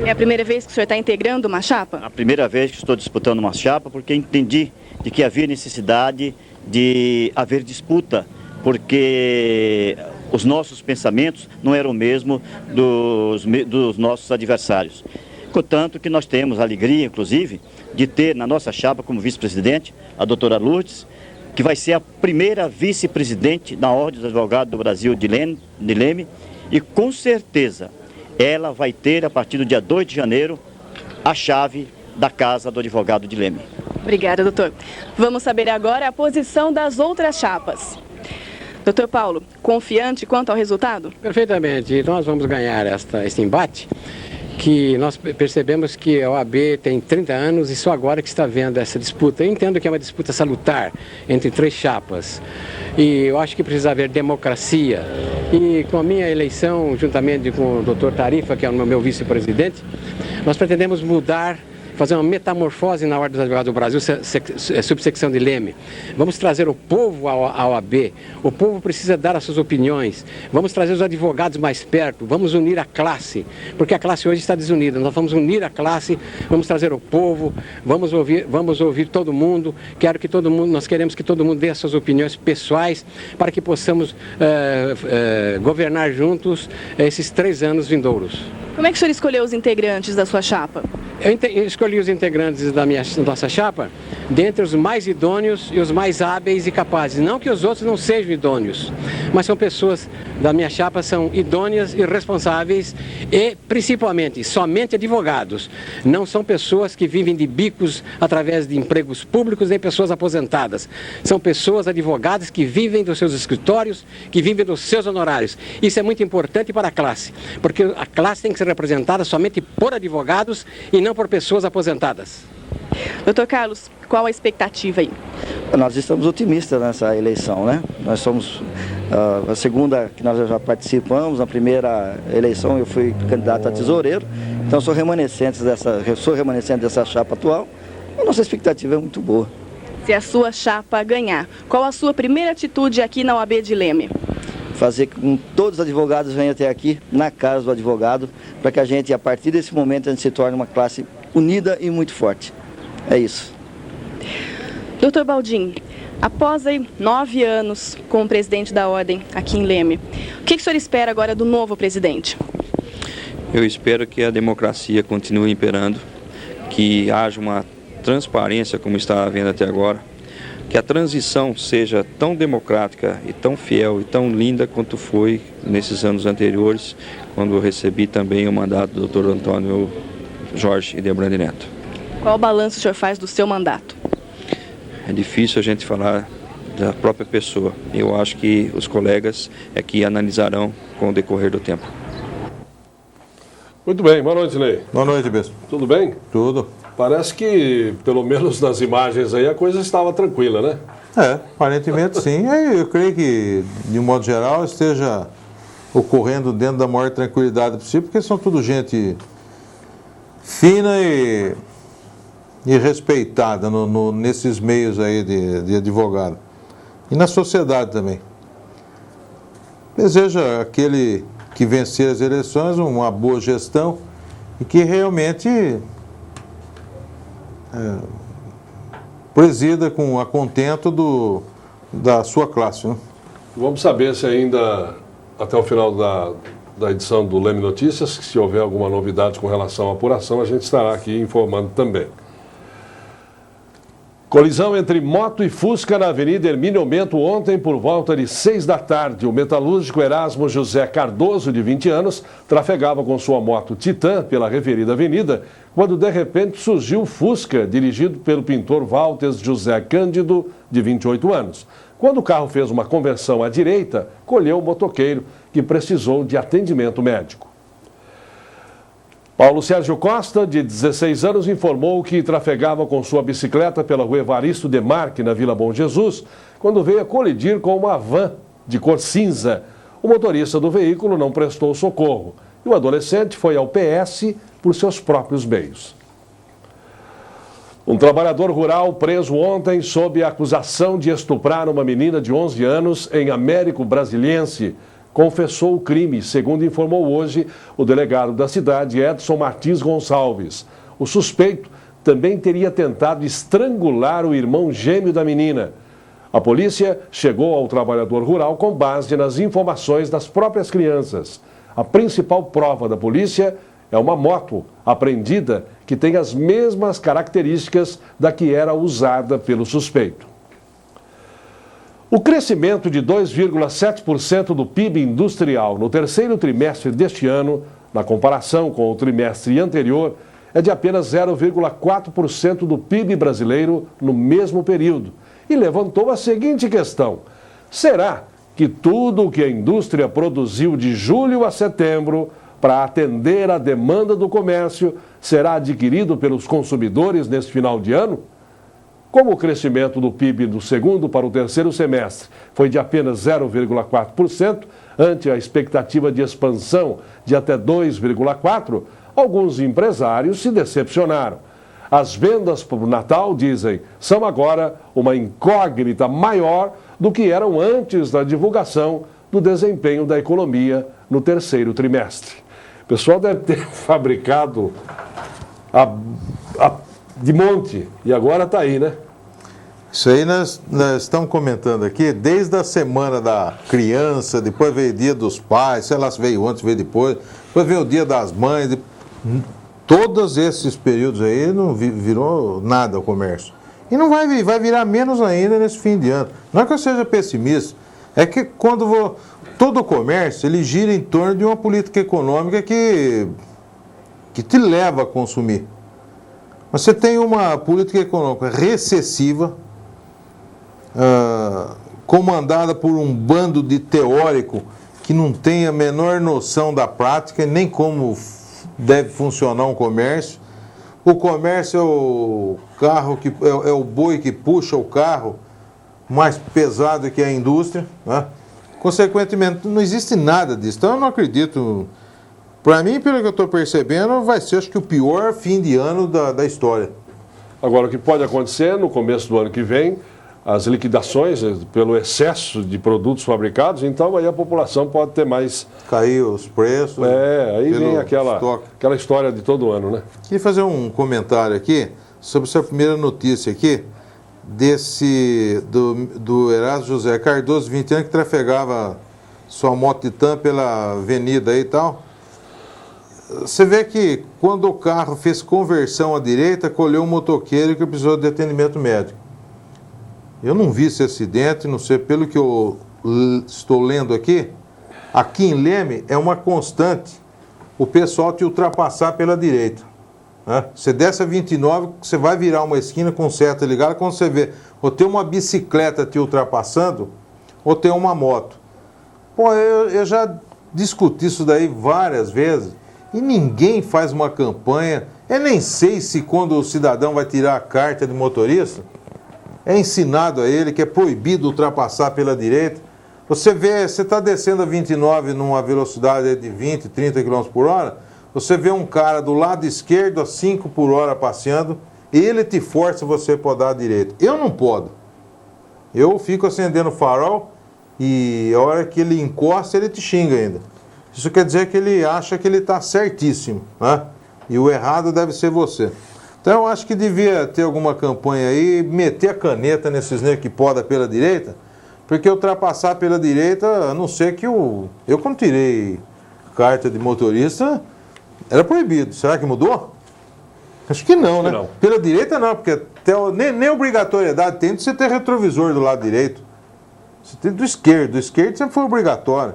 É a primeira vez que o senhor está integrando uma chapa? A primeira vez que estou disputando uma chapa, porque entendi de que havia necessidade de haver disputa, porque os nossos pensamentos não eram o mesmo dos nossos adversários. Portanto, que nós temos a alegria, inclusive, de ter na nossa chapa como vice-presidente a doutora Lourdes, que vai ser a primeira vice-presidente da Ordem dos Advogados do Brasil de Leme, e com certeza ela vai ter, a partir do dia 2 de janeiro, a chave da Casa do Advogado de Leme. Obrigada, doutor. Vamos saber agora a posição das outras chapas. Doutor Paulo, confiante quanto ao resultado? Perfeitamente. Nós vamos ganhar este embate, que nós percebemos que a OAB tem 30 anos e só agora que está vendo essa disputa. Eu entendo que é uma disputa salutar entre 3 chapas e eu acho que precisa haver democracia. E com a minha eleição, juntamente com o doutor Tarifa, que é o meu vice-presidente, nós pretendemos mudar, fazer uma metamorfose na Ordem dos Advogados do Brasil, subsecção de Leme. Vamos trazer o povo à OAB. O povo precisa dar as suas opiniões. Vamos trazer os advogados mais perto. Vamos unir a classe, porque a classe hoje está desunida. Nós vamos unir a classe, vamos trazer o povo, vamos ouvir todo mundo. Nós queremos que todo mundo dê as suas opiniões pessoais para que possamos governar juntos esses 3 anos vindouros. Como é que o senhor escolheu os integrantes da sua chapa? Eu escolhi os integrantes da nossa chapa dentre os mais idôneos e os mais hábeis e capazes. Não que os outros não sejam idôneos, mas são pessoas da minha chapa, são idôneas e responsáveis e, principalmente, somente advogados. Não são pessoas que vivem de bicos através de empregos públicos, nem pessoas aposentadas. São pessoas advogadas que vivem dos seus escritórios, que vivem dos seus honorários. Isso é muito importante para a classe, porque a classe tem que ser representada somente por advogados e não por pessoas aposentadas. Doutor Carlos, qual a expectativa aí? Nós estamos otimistas nessa eleição, né? Nós somos a segunda que nós já participamos, na primeira eleição eu fui candidato a tesoureiro, então sou remanescente dessa chapa atual e nossa expectativa é muito boa. Se a sua chapa ganhar, qual a sua primeira atitude aqui na OAB de Leme? Fazer com que todos os advogados venham até aqui, na Casa do Advogado, para que a gente, a partir desse momento, a gente se torne uma classe unida e muito forte. É isso. Doutor Baldin, após aí 9 anos como presidente da Ordem aqui em Leme, o que o senhor espera agora do novo presidente? Eu espero que a democracia continue imperando, que haja uma transparência como está havendo até agora, que a transição seja tão democrática e tão fiel e tão linda quanto foi nesses anos anteriores, quando eu recebi também o mandato do Dr. Antônio Jorge Hildebrand Neto. Qual o balanço o senhor faz do seu mandato? É difícil a gente falar da própria pessoa. Eu acho que os colegas é que analisarão com o decorrer do tempo. Muito bem, boa noite, Ney. Boa noite, Bispo. Tudo bem? Tudo. Parece que, pelo menos nas imagens aí, a coisa estava tranquila, né? Aparentemente sim. Eu creio que, de um modo geral, esteja ocorrendo dentro da maior tranquilidade possível, porque são tudo gente fina e respeitada nesses meios aí de advogado. E na sociedade também. Desejo aquele que vencer as eleições uma boa gestão e que realmente presida a contento da sua classe, né? Vamos saber se ainda, até o final da edição do Leme Notícias, que se houver alguma novidade com relação à apuração, a gente estará aqui informando também. Colisão entre moto e Fusca na Avenida Hermínio Mento ontem por volta de 6 da tarde. O metalúrgico Erasmo José Cardoso, de 20 anos, trafegava com sua moto Titan pela referida avenida, quando de repente surgiu o Fusca, dirigido pelo pintor Walters José Cândido, de 28 anos. Quando o carro fez uma conversão à direita, colheu o motoqueiro, que precisou de atendimento médico. Paulo Sérgio Costa, de 16 anos, informou que trafegava com sua bicicleta pela rua Evaristo Demarque, na Vila Bom Jesus, quando veio a colidir com uma van de cor cinza. O motorista do veículo não prestou socorro e o adolescente foi ao PS por seus próprios meios. Um trabalhador rural preso ontem sob a acusação de estuprar uma menina de 11 anos em Américo Brasiliense confessou o crime, segundo informou hoje o delegado da cidade, Edson Martins Gonçalves. O suspeito também teria tentado estrangular o irmão gêmeo da menina. A polícia chegou ao trabalhador rural com base nas informações das próprias crianças. A principal prova da polícia é uma moto apreendida que tem as mesmas características da que era usada pelo suspeito. O crescimento de 2,7% do PIB industrial no terceiro trimestre deste ano, na comparação com o trimestre anterior, é de apenas 0,4% do PIB brasileiro no mesmo período. E levantou a seguinte questão: será que tudo o que a indústria produziu de julho a setembro para atender a demanda do comércio será adquirido pelos consumidores neste final de ano? Como o crescimento do PIB do segundo para o terceiro semestre foi de apenas 0,4%, ante a expectativa de expansão de até 2,4%, alguns empresários se decepcionaram. As vendas para o Natal, dizem, são agora uma incógnita maior do que eram antes da divulgação do desempenho da economia no terceiro trimestre. O pessoal deve ter fabricado de monte e agora está aí, né? Isso aí nós estamos comentando aqui desde a semana da criança, depois veio o dia dos pais, sei lá se veio antes, veio depois veio o dia das mães. Todos esses períodos aí não virou nada o comércio. E não vai virar menos ainda nesse fim de ano. Não é que eu seja pessimista, é que todo o comércio ele gira em torno de uma política econômica que te leva a consumir. Você tem uma política econômica recessiva, comandada por um bando de teórico que não tem a menor noção da prática, nem como deve funcionar um comércio. O comércio é o carro é o boi que puxa o carro mais pesado que a indústria, né? Consequentemente, não existe nada disso. Então eu não acredito. Para mim, pelo que eu estou percebendo, vai ser, acho que, o pior fim de ano da história. Agora, o que pode acontecer no começo do ano que vem, as liquidações pelo excesso de produtos fabricados, então aí a população pode ter mais... Cair os preços. Aí vem aquela história de todo ano, né? Queria fazer um comentário aqui sobre essa primeira notícia aqui, do Erasmo José Cardoso, 20 anos, que trafegava sua moto Titan pela avenida aí e tal. Você vê que quando o carro fez conversão à direita, colheu um motoqueiro que precisou de atendimento médico. Eu não vi esse acidente, não sei, pelo que eu estou lendo aqui em Leme é uma constante o pessoal te ultrapassar pela direita. Né? Você desce a 29, você vai virar uma esquina com seta ligada, quando você vê ou tem uma bicicleta te ultrapassando, ou tem uma moto. Pô, eu já discuti isso daí várias vezes, e ninguém faz uma campanha. Eu nem sei se quando o cidadão vai tirar a carta de motorista, é ensinado a ele que é proibido ultrapassar pela direita. Você está descendo a 29 numa velocidade de 20, 30 km por hora, você vê um cara do lado esquerdo a 5 por hora passeando, e ele te força você para dar à direita. Eu não posso. Eu fico acendendo o farol e a hora que ele encosta, ele te xinga ainda. Isso quer dizer que ele acha que ele está certíssimo, né? E o errado deve ser você. Então eu acho que devia ter alguma campanha aí, meter a caneta nesses negros que poda pela direita, porque ultrapassar pela direita, a não ser que eu quando tirei carta de motorista, era proibido. Será que mudou? Acho que não, né? Não. Pela direita não, porque nem obrigatoriedade tem de você ter retrovisor do lado direito. Você tem do esquerdo. Do esquerdo sempre foi obrigatório.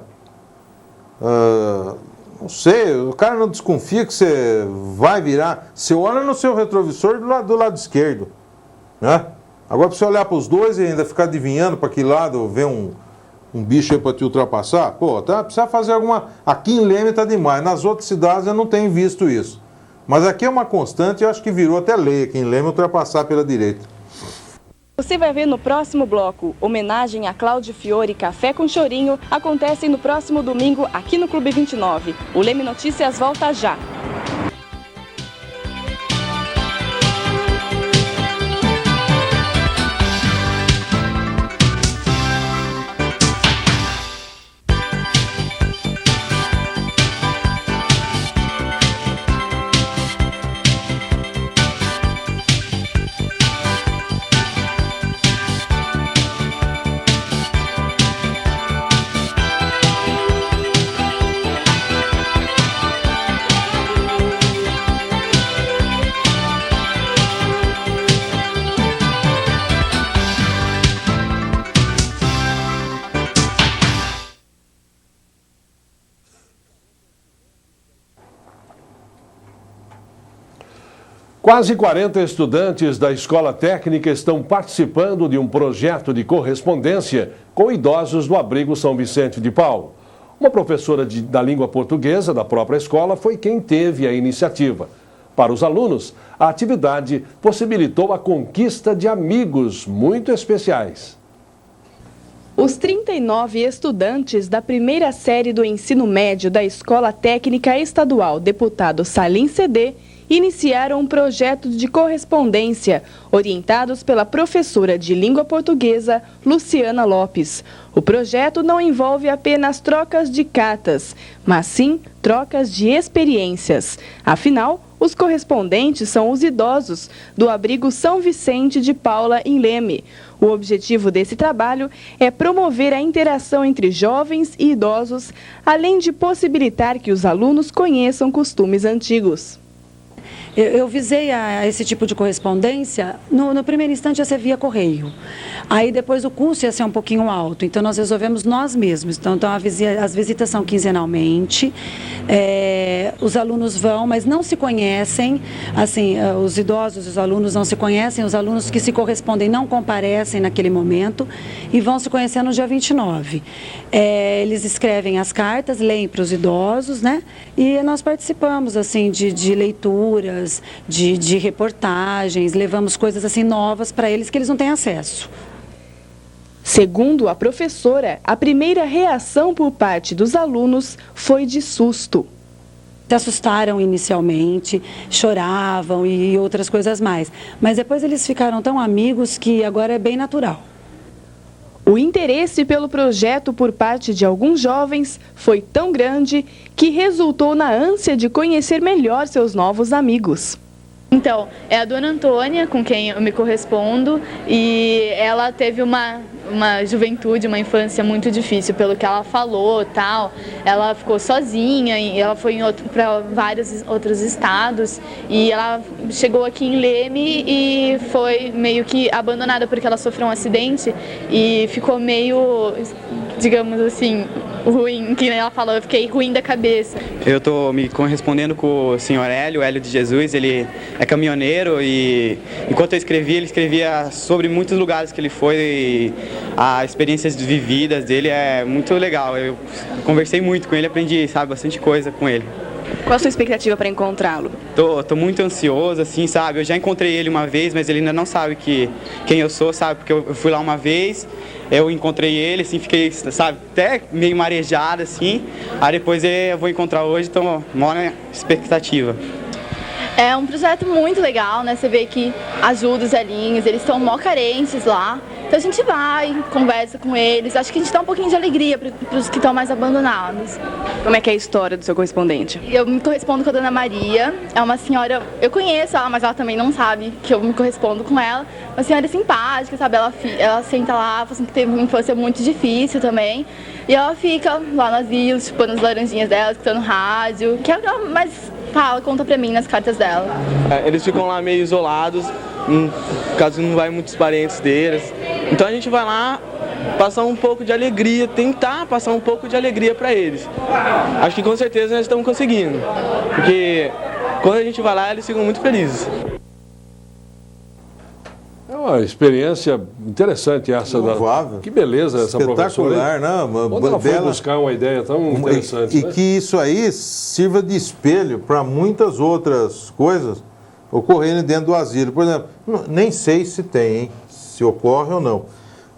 Não sei, o cara não desconfia que você vai virar. Você olha no seu retrovisor do lado esquerdo. Né? Agora, para você olhar para os dois e ainda ficar adivinhando para que lado vem um bicho aí para te ultrapassar, pô, precisa fazer alguma... Aqui em Leme está demais, nas outras cidades eu não tenho visto isso. Mas aqui é uma constante e acho que virou até lei aqui em Leme ultrapassar pela direita. Você vai ver no próximo bloco. Homenagem a Cláudio Fiore Café com Chorinho acontece no próximo domingo aqui no Clube 29. O Leme Notícias volta já. Quase 40 estudantes da Escola Técnica estão participando de um projeto de correspondência com idosos do abrigo São Vicente de Paulo. Uma professora da língua portuguesa da própria escola foi quem teve a iniciativa. Para os alunos, a atividade possibilitou a conquista de amigos muito especiais. Os 39 estudantes da primeira série do ensino médio da Escola Técnica Estadual Deputado Salim Cedê iniciaram um projeto de correspondência, orientados pela professora de língua portuguesa, Luciana Lopes. O projeto não envolve apenas trocas de cartas, mas sim trocas de experiências. Afinal, os correspondentes são os idosos do abrigo São Vicente de Paula, em Leme. O objetivo desse trabalho é promover a interação entre jovens e idosos, além de possibilitar que os alunos conheçam costumes antigos. Eu visei a esse tipo de correspondência, no primeiro instante ia ser via correio. Aí depois o custo ia ser um pouquinho alto, então nós resolvemos nós mesmos. Então as visitas são quinzenalmente, os alunos vão, mas não se conhecem, assim, os idosos e os alunos não se conhecem, os alunos que se correspondem não comparecem naquele momento e vão se conhecer no dia 29. Eles escrevem as cartas, leem para os idosos, né? E nós participamos, assim, de leituras, de reportagens, levamos coisas assim novas para eles que eles não têm acesso. Segundo a professora, a primeira reação por parte dos alunos foi de susto. Se assustaram inicialmente, choravam e outras coisas mais, mas depois eles ficaram tão amigos que agora é bem natural. O interesse pelo projeto por parte de alguns jovens foi tão grande que resultou na ânsia de conhecer melhor seus novos amigos. Então, é a dona Antônia com quem eu me correspondo e ela teve uma juventude, uma infância muito difícil, pelo que ela falou, tal. Ela ficou sozinha e ela foi para vários outros estados e ela chegou aqui em Leme e foi meio que abandonada porque ela sofreu um acidente e ficou meio, digamos assim, ruim, que ela falou, eu fiquei ruim da cabeça. Eu estou me correspondendo com o senhor Hélio de Jesus, ele é caminhoneiro e enquanto eu escrevia, ele escrevia sobre muitos lugares que ele foi e as experiências vividas dele é muito legal. Eu conversei muito com ele, aprendi, bastante coisa com ele. Qual a sua expectativa para encontrá-lo? Tô muito ansioso, assim, sabe? Eu já encontrei ele uma vez, mas ele ainda não sabe quem eu sou, sabe? Porque eu fui lá uma vez, eu encontrei ele, assim, fiquei, sabe, até meio marejado, assim. Aí depois eu vou encontrar hoje, então, maior expectativa. É um projeto muito legal, né? Você vê que ajuda os velhinhos, eles estão mó carentes lá. Então a gente vai, conversa com eles, acho que a gente dá um pouquinho de alegria para os que estão mais abandonados. Como é que é a história do seu correspondente? Eu me correspondo com a Dona Maria, é uma senhora, eu conheço ela, mas ela também não sabe que eu me correspondo com ela. Uma senhora simpática, sabe, ela senta lá, fala assim que teve uma infância muito difícil também. E ela fica lá no asilo, chupando as laranjinhas dela, escutando rádio, que é o que ela mais fala, conta pra mim nas cartas dela. Eles ficam lá meio isolados, caso não vai muitos parentes deles. Então a gente vai lá passar um pouco de alegria, tentar passar um pouco de alegria para eles. Acho que com certeza nós estamos conseguindo, porque quando a gente vai lá eles ficam muito felizes. É uma experiência interessante essa. Que beleza essa professora. Espetacular, não? Quando ela foi buscar uma ideia tão interessante. E que isso aí sirva de espelho para muitas outras coisas ocorrendo dentro do asilo. Por exemplo, nem sei se tem, hein? Se ocorre ou não.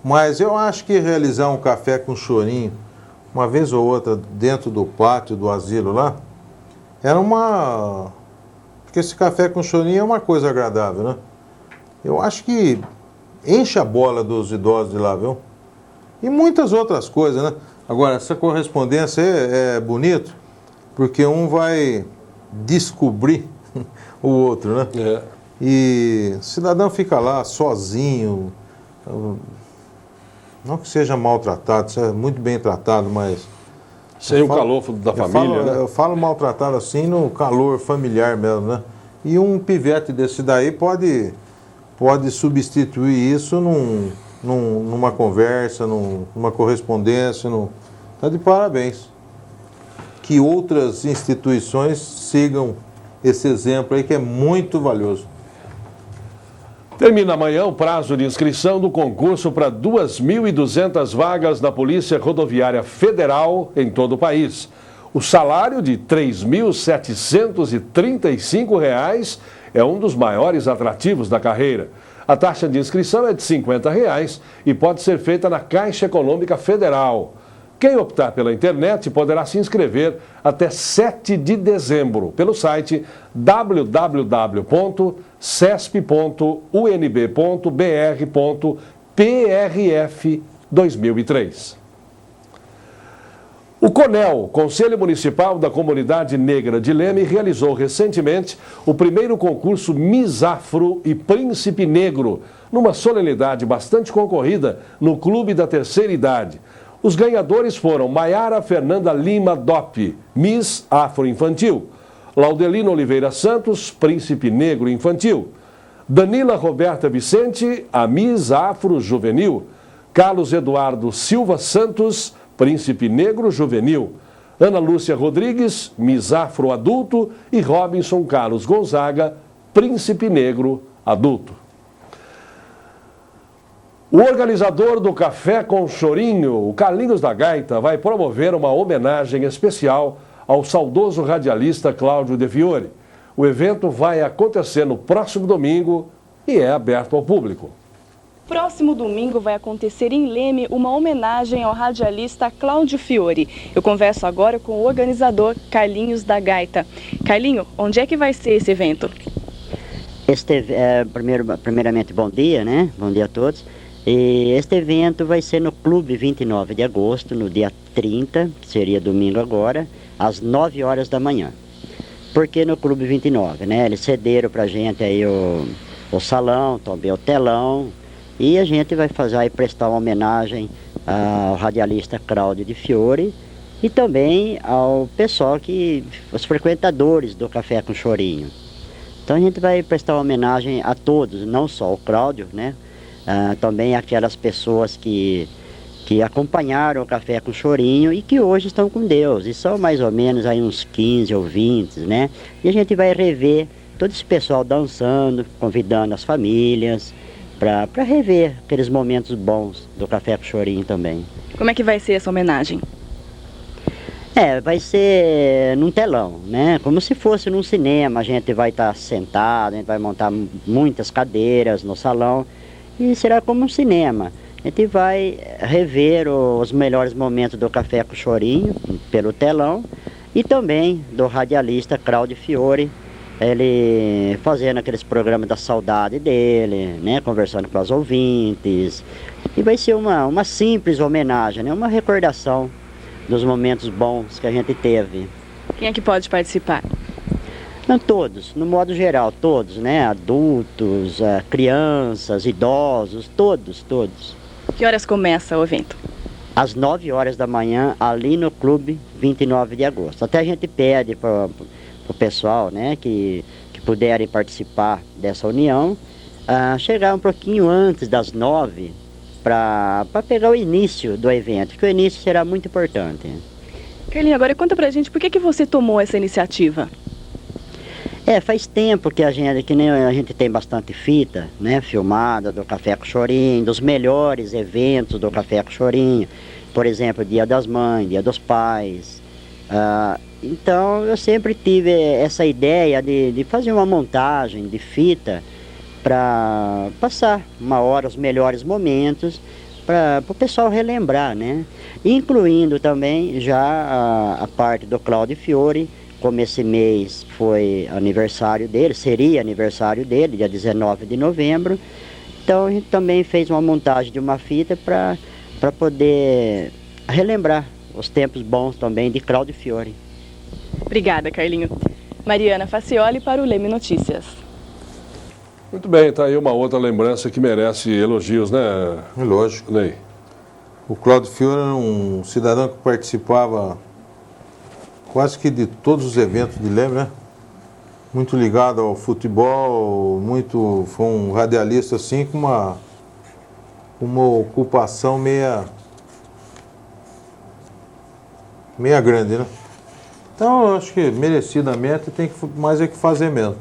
Mas eu acho que realizar um café com chorinho, uma vez ou outra, dentro do pátio do asilo lá, era uma... Porque esse café com chorinho é uma coisa agradável, né? Eu acho que enche a bola dos idosos de lá, viu? E muitas outras coisas, né? Agora, essa correspondência é bonito, porque um vai descobrir o outro, né? É. E o cidadão fica lá sozinho, não que seja maltratado, seja muito bem tratado, mas... Sem o calor da família, né? Eu falo maltratado assim no calor familiar mesmo, né? E um pivete desse daí pode substituir isso numa conversa, numa correspondência. Tá de parabéns. Que outras instituições sigam esse exemplo aí que é muito valioso. Termina amanhã o prazo de inscrição do concurso para 2.200 vagas na Polícia Rodoviária Federal em todo o país. O salário de R$ 3.735 é um dos maiores atrativos da carreira. A taxa de inscrição é de R$ 50 e pode ser feita na Caixa Econômica Federal. Quem optar pela internet poderá se inscrever até 7 de dezembro pelo site www.cesp.unb.br.prf2003. O CONEL, Conselho Municipal da Comunidade Negra de Leme, realizou recentemente o primeiro concurso Miss Afro e Príncipe Negro, numa solenidade bastante concorrida no Clube da Terceira Idade. Os ganhadores foram Maiara Fernanda Lima Dopp, Miss Afro Infantil, Laudelino Oliveira Santos, Príncipe Negro Infantil, Danila Roberta Vicente, a Miss Afro Juvenil, Carlos Eduardo Silva Santos, Príncipe Negro Juvenil, Ana Lúcia Rodrigues, Miss Afro Adulto e Robinson Carlos Gonzaga, Príncipe Negro Adulto. O organizador do Café com Chorinho, o Carlinhos da Gaita, vai promover uma homenagem especial ao saudoso radialista Cláudio De Fiore. O evento vai acontecer no próximo domingo e é aberto ao público. Próximo domingo vai acontecer em Leme uma homenagem ao radialista Cláudio Fiore. Eu converso agora com o organizador Carlinhos da Gaita. Carlinho, onde é que vai ser esse evento? Primeiramente, bom dia, né? Bom dia a todos. E este evento vai ser no Clube 29 de agosto, no dia 30, que seria domingo agora, às 9 horas da manhã. Por que no Clube 29, né? Eles cederam pra gente aí o salão, também o telão, e a gente vai prestar uma homenagem ao radialista Cláudio De Fiore e também ao pessoal os frequentadores do Café com Chorinho. Então a gente vai prestar uma homenagem a todos, não só o Cláudio, né? Também aquelas pessoas que acompanharam o Café com Chorinho e que hoje estão com Deus, e são mais ou menos aí uns 15 ou 20, né? E a gente vai rever todo esse pessoal dançando, convidando as famílias para rever aqueles momentos bons do Café com Chorinho também. Como é que vai ser essa homenagem? Vai ser num telão, né? Como se fosse num cinema. A gente vai estar sentado, a gente vai montar muitas cadeiras no salão e será como um cinema. A gente vai rever os melhores momentos do Café com Chorinho pelo telão e também do radialista Cláudio Fiore, ele fazendo aqueles programas da saudade dele, né? Conversando com os ouvintes, E vai ser uma simples homenagem, né? Uma recordação dos momentos bons que a gente teve. Quem é que pode participar? Não, todos, no modo geral, todos, né? Adultos, crianças, idosos, todos. Que horas começa o evento? Às 9 horas da manhã, ali no Clube 29 de Agosto. Até a gente pede para o pessoal, né, que puderem participar dessa união, chegar um pouquinho antes das 9 para pegar o início do evento, que o início será muito importante. Carlinhos, agora conta pra gente por que você tomou essa iniciativa? Faz tempo que a gente tem bastante fita, né, filmada do Café com Chorinho, dos melhores eventos do Café com Chorinho, por exemplo, Dia das Mães, Dia dos Pais. Então eu sempre tive essa ideia de fazer uma montagem de fita para passar uma hora os melhores momentos para o pessoal relembrar, né? Incluindo também já a parte do Cláudio Fiore, como esse mês foi aniversário dele, seria aniversário dele, dia 19 de novembro. Então a gente também fez uma montagem de uma fita para poder relembrar os tempos bons também de Cláudio Fiore. Obrigada, Carlinhos. Mariana Facioli para o Leme Notícias. Muito bem, tá aí uma outra lembrança que merece elogios, né? Lógico. Ney. O Cláudio Fiore era um cidadão que participava quase que de todos os eventos de Leme, né? Muito ligado ao futebol, foi um radialista assim com uma ocupação meia grande, né? Então eu acho que merecidamente tem mais é que fazer mesmo.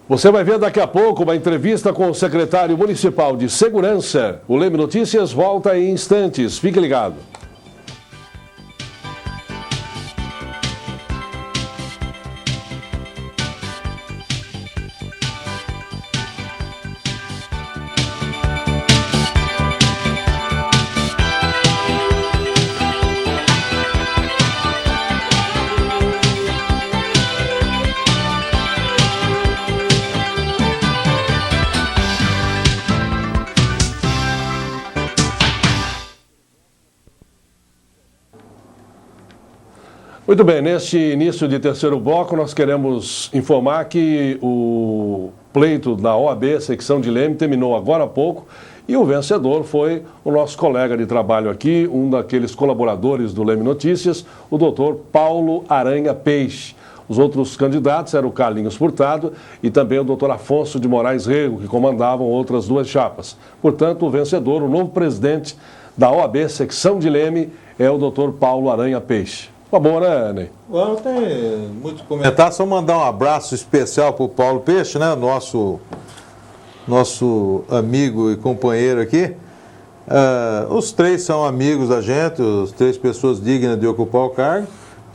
Você vai ver daqui a pouco uma entrevista com o secretário municipal de segurança. O Leme Notícias volta em instantes. Fique ligado. Muito bem, neste início de terceiro bloco, nós queremos informar que o pleito da OAB, secção de Leme, terminou agora há pouco e o vencedor foi o nosso colega de trabalho aqui, um daqueles colaboradores do Leme Notícias, o doutor Paulo Aranha Peixe. Os outros candidatos eram o Carlinhos Furtado e também o doutor Afonso de Moraes Rego, que comandavam outras duas chapas. Portanto, o vencedor, o novo presidente da OAB, secção de Leme, é o doutor Paulo Aranha Peixe. Tá bom, né, Ney? Não tem muito comentar, só mandar um abraço especial para o Paulo Peixe, né? Nosso amigo e companheiro aqui. Os três são amigos da gente, as três pessoas dignas de ocupar o cargo.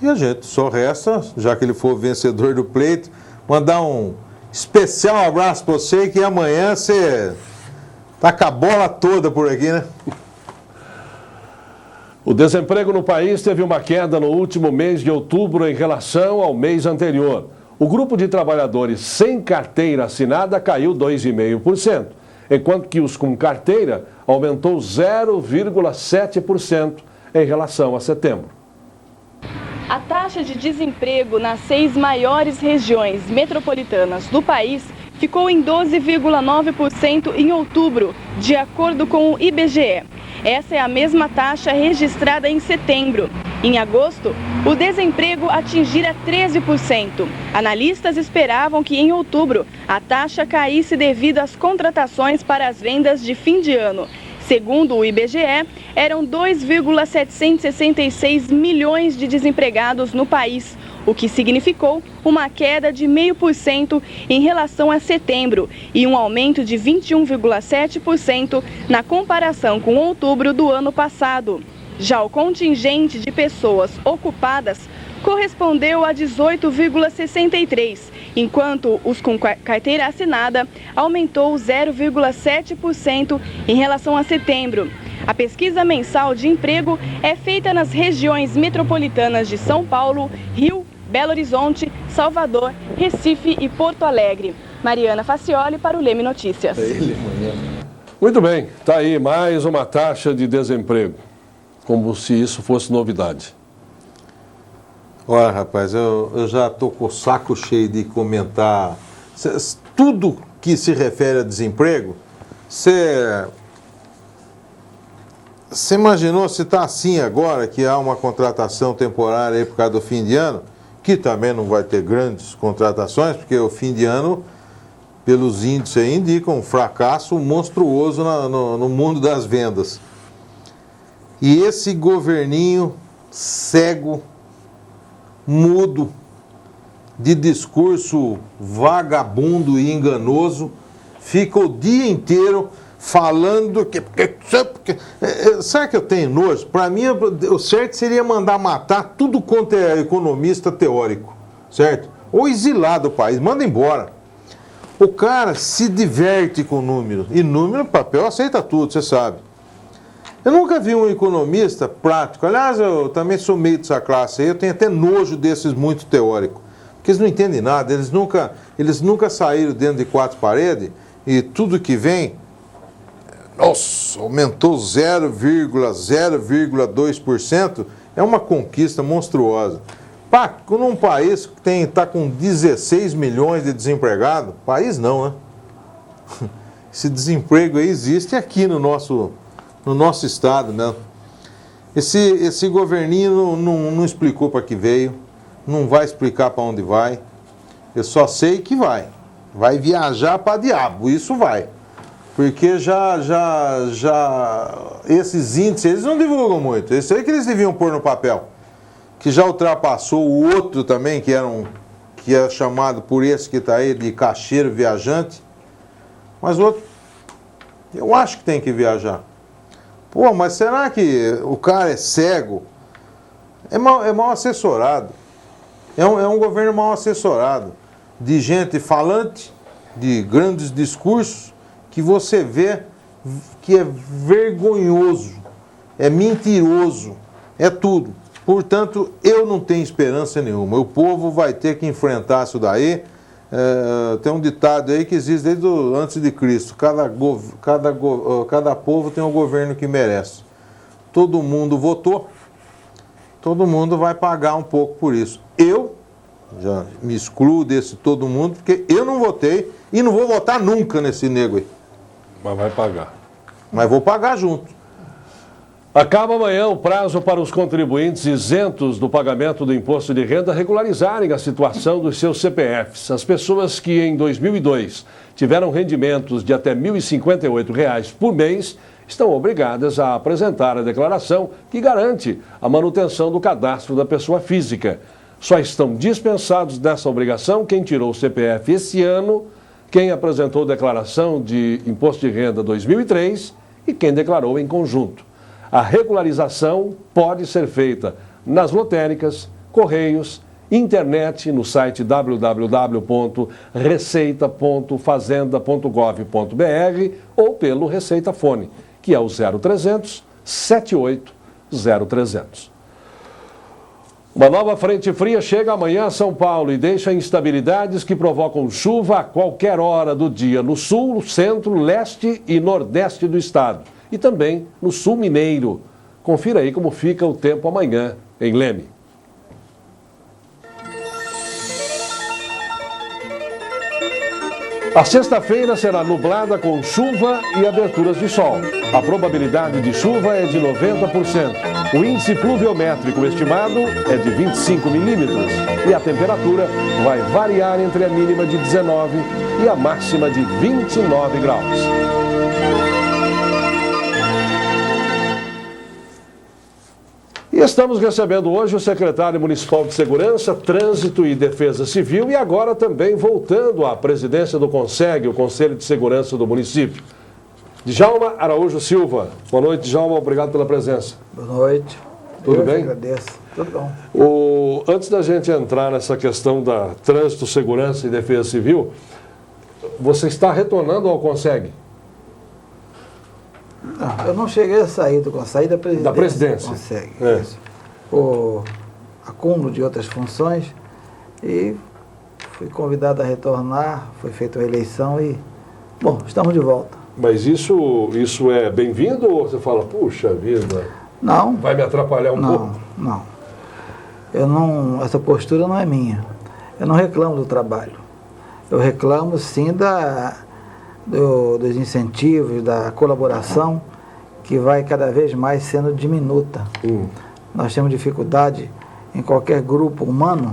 E a gente só resta, já que ele for o vencedor do pleito, mandar um especial abraço para você, que amanhã você tá com a bola toda por aqui, né? O desemprego no país teve uma queda no último mês de outubro em relação ao mês anterior. O grupo de trabalhadores sem carteira assinada caiu 2,5%, enquanto que os com carteira aumentou 0,7% em relação a setembro. A taxa de desemprego nas 6 maiores regiões metropolitanas do país ficou em 12,9% em outubro, de acordo com o IBGE. Essa é a mesma taxa registrada em setembro. Em agosto, o desemprego atingira 13%. Analistas esperavam que em outubro a taxa caísse devido às contratações para as vendas de fim de ano. Segundo o IBGE, eram 2,766 milhões de desempregados no país, o que significou uma queda de 0,5% em relação a setembro e um aumento de 21,7% na comparação com outubro do ano passado. Já o contingente de pessoas ocupadas correspondeu a 18,63%, enquanto os com carteira assinada aumentou 0,7% em relação a setembro. A pesquisa mensal de emprego é feita nas regiões metropolitanas de São Paulo, Rio, Belo Horizonte, Salvador, Recife e Porto Alegre. Mariana Facioli para o Leme Notícias. Muito bem, está aí mais uma taxa de desemprego, como se isso fosse novidade. Olha, rapaz, eu já estou com o saco cheio de comentar tudo que se refere a desemprego. Você imaginou se está assim agora, que há uma contratação temporária aí por causa do fim de ano, que também não vai ter grandes contratações, porque o fim de ano, pelos índices aí, indica um fracasso monstruoso no mundo das vendas. E esse governinho cego, mudo, de discurso vagabundo e enganoso, fica o dia inteiro falando que... Sabe que eu tenho nojo? Para mim, o certo seria mandar matar tudo quanto é economista teórico, certo? Ou exilar do país, manda embora. O cara se diverte com número, e número, papel, aceita tudo, você sabe. Eu nunca vi um economista prático, aliás, eu também sou meio dessa classe aí, eu tenho até nojo desses muito teóricos, porque eles não entendem nada, eles nunca saíram dentro de quatro paredes, e tudo que vem, nossa, aumentou 0,02%, é uma conquista monstruosa. Num país que está com 16 milhões de desempregados, país não, né? Esse desemprego aí existe aqui no nosso estado, né? Esse governinho não explicou para que veio, não vai explicar para onde vai. Eu só sei que vai viajar para diabo, isso vai. Porque já esses índices, eles não divulgam muito. Esse aí que eles deviam pôr no papel. Que já ultrapassou o outro também, que é chamado por esse que está aí de caixeiro viajante. Mas o outro, eu acho que tem que viajar. Pô, mas será que o cara é cego? É mal assessorado. É um governo mal assessorado. De gente falante, de grandes discursos, que você vê que é vergonhoso, é mentiroso, é tudo. Portanto, eu não tenho esperança nenhuma. O povo vai ter que enfrentar isso daí. Tem um ditado aí que existe desde antes de Cristo. Cada povo tem um governo que merece. Todo mundo votou. Todo mundo vai pagar um pouco por isso. Eu já me excluo desse todo mundo, porque eu não votei e não vou votar nunca nesse nego aí. Mas vai pagar. Mas vou pagar junto. Acaba amanhã o prazo para os contribuintes isentos do pagamento do imposto de renda regularizarem a situação dos seus CPFs. As pessoas que em 2002 tiveram rendimentos de até R$ 1.058 por mês estão obrigadas a apresentar a declaração que garante a manutenção do cadastro da pessoa física. Só estão dispensados dessa obrigação quem tirou o CPF esse ano, quem apresentou declaração de imposto de renda 2003 e quem declarou em conjunto. A regularização pode ser feita nas lotéricas, correios, internet, no site www.receita.fazenda.gov.br ou pelo Receita Fone, que é o 0300 78 0300. Uma nova frente fria chega amanhã a São Paulo e deixa instabilidades que provocam chuva a qualquer hora do dia no sul, centro, leste e nordeste do estado. E também no sul mineiro. Confira aí como fica o tempo amanhã em Leme. A sexta-feira será nublada com chuva e aberturas de sol. A probabilidade de chuva é de 90%. O índice pluviométrico estimado é de 25 milímetros. E a temperatura vai variar entre a mínima de 19 e a máxima de 29 graus. E estamos recebendo hoje o secretário municipal de Segurança, Trânsito e Defesa Civil e agora também voltando à presidência do CONSEG, o Conselho de Segurança do município. Djalma Araújo Silva. Boa noite, Djalma. Obrigado pela presença. Boa noite. Tudo bem? Agradeço. Tudo bom. Antes da gente entrar nessa questão da Trânsito, Segurança e Defesa Civil, você está retornando ao CONSEG? Não, eu não cheguei a sair do saí da presidência. Da presidência. Consegue. É. Por acúmulo de outras funções e fui convidado a retornar, foi feita a eleição e, bom, estamos de volta. Mas isso é bem-vindo ou você fala, puxa vida, não, vai me atrapalhar um pouco? Não. Essa postura não é minha. Eu não reclamo do trabalho. Eu reclamo, sim, dos incentivos, da colaboração, que vai cada vez mais sendo diminuta. Nós temos dificuldade, em qualquer grupo humano,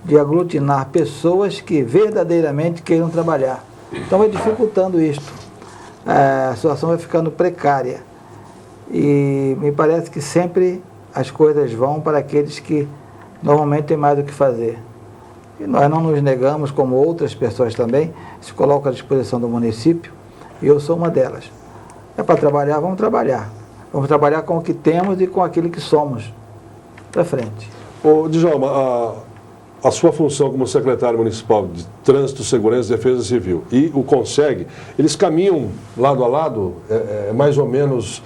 de aglutinar pessoas que verdadeiramente queiram trabalhar. Então vai dificultando isto. A situação vai ficando precária. E me parece que sempre as coisas vão para aqueles que normalmente têm mais o que fazer. E nós não nos negamos, como outras pessoas também, se colocam à disposição do município, e eu sou uma delas. É para trabalhar, vamos trabalhar. Vamos trabalhar com o que temos e com aquilo que somos. Para frente. Ô, Djalma, a sua função como secretário municipal de Trânsito, Segurança e Defesa Civil e o CONSEG, eles caminham lado a lado, mais ou menos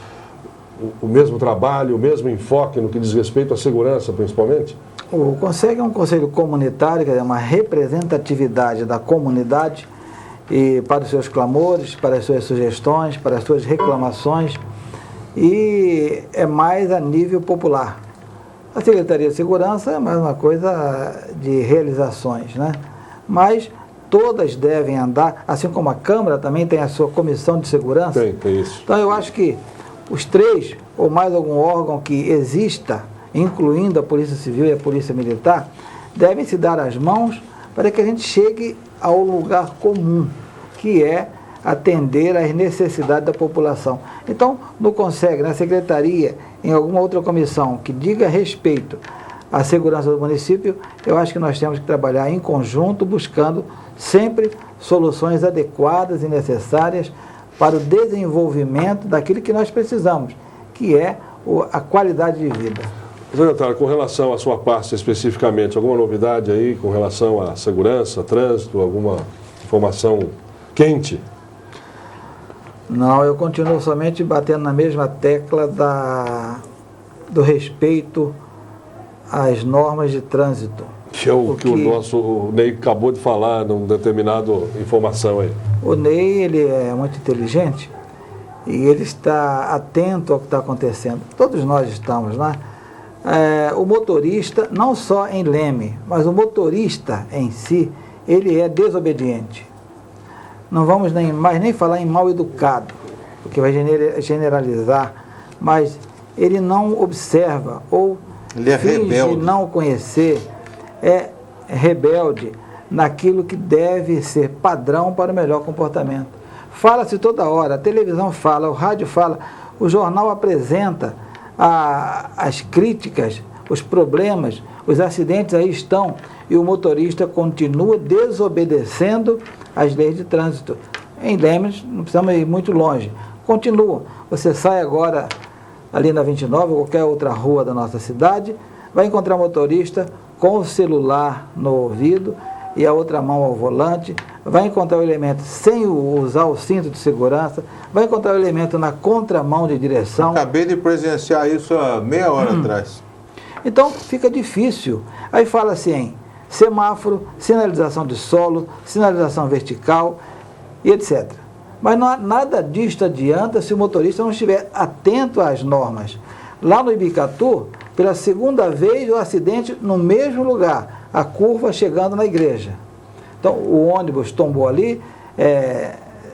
o mesmo trabalho, o mesmo enfoque no que diz respeito à segurança, principalmente? O CONSEG é um conselho comunitário, que é uma representatividade da comunidade e para os seus clamores, para as suas sugestões, para as suas reclamações, e é mais a nível popular. A Secretaria de Segurança é mais uma coisa de realizações, né? Mas todas devem andar, assim como a Câmara também tem a sua comissão de segurança. Tem isso. Então eu acho que os três, ou mais algum órgão que exista, incluindo a Polícia Civil e a Polícia Militar, devem se dar as mãos para que a gente chegue ao lugar comum, que é atender às necessidades da população. Então, no CONSEG, na Secretaria, em alguma outra comissão que diga respeito à segurança do município, eu acho que nós temos que trabalhar em conjunto, buscando sempre soluções adequadas e necessárias para o desenvolvimento daquilo que nós precisamos, que é a qualidade de vida. Secretário, com relação à sua pasta especificamente, alguma novidade aí com relação à segurança, trânsito, alguma informação quente? Não, eu continuo somente batendo na mesma tecla do respeito às normas de trânsito. Que é o que o nosso Ney acabou de falar numa determinada informação aí. O Ney, ele é muito inteligente e ele está atento ao que está acontecendo. Todos nós estamos, né? O motorista, não só em Leme, mas o motorista em si, ele é desobediente. Não vamos mais nem falar em mal educado, porque vai generalizar, mas ele não observa ou ele é rebelde. Não conhecer, é rebelde naquilo que deve ser padrão para o melhor comportamento. Fala-se toda hora, a televisão fala, o rádio fala, o jornal apresenta as críticas, os problemas, os acidentes aí estão, e o motorista continua desobedecendo as leis de trânsito. Em Leme, não precisamos ir muito longe, continua. Você sai agora ali na 29, ou qualquer outra rua da nossa cidade, vai encontrar um motorista com o celular no ouvido e a outra mão ao volante, vai encontrar o elemento sem usar o cinto de segurança, vai encontrar o elemento na contramão de direção. Acabei de presenciar isso há meia hora atrás. Então fica difícil. Aí fala assim em semáforo, sinalização de solo, sinalização vertical e etc. Mas nada disto adianta se o motorista não estiver atento às normas. Lá no Ibicatu, pela segunda vez, o acidente no mesmo lugar, a curva chegando na igreja. Então, o ônibus tombou ali,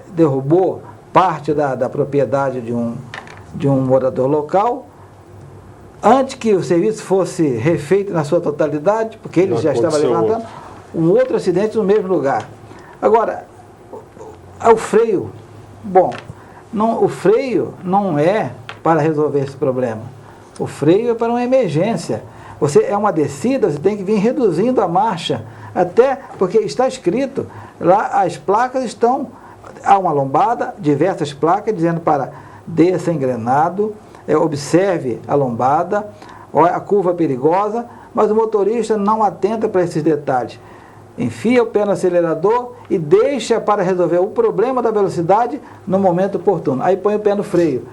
derrubou parte da propriedade de um morador local. Antes que o serviço fosse refeito na sua totalidade, porque ele já estava levantando, um outro acidente no mesmo lugar. Agora, o freio, o freio não é para resolver esse problema. O freio é para uma emergência. É uma descida, você tem que vir reduzindo a marcha, até porque está escrito, lá as placas estão, há uma lombada, diversas placas dizendo para desça engrenado, observe a lombada, a curva perigosa, mas o motorista não atenta para esses detalhes. Enfia o pé no acelerador e deixa para resolver o problema da velocidade no momento oportuno. Aí põe o pé no freio.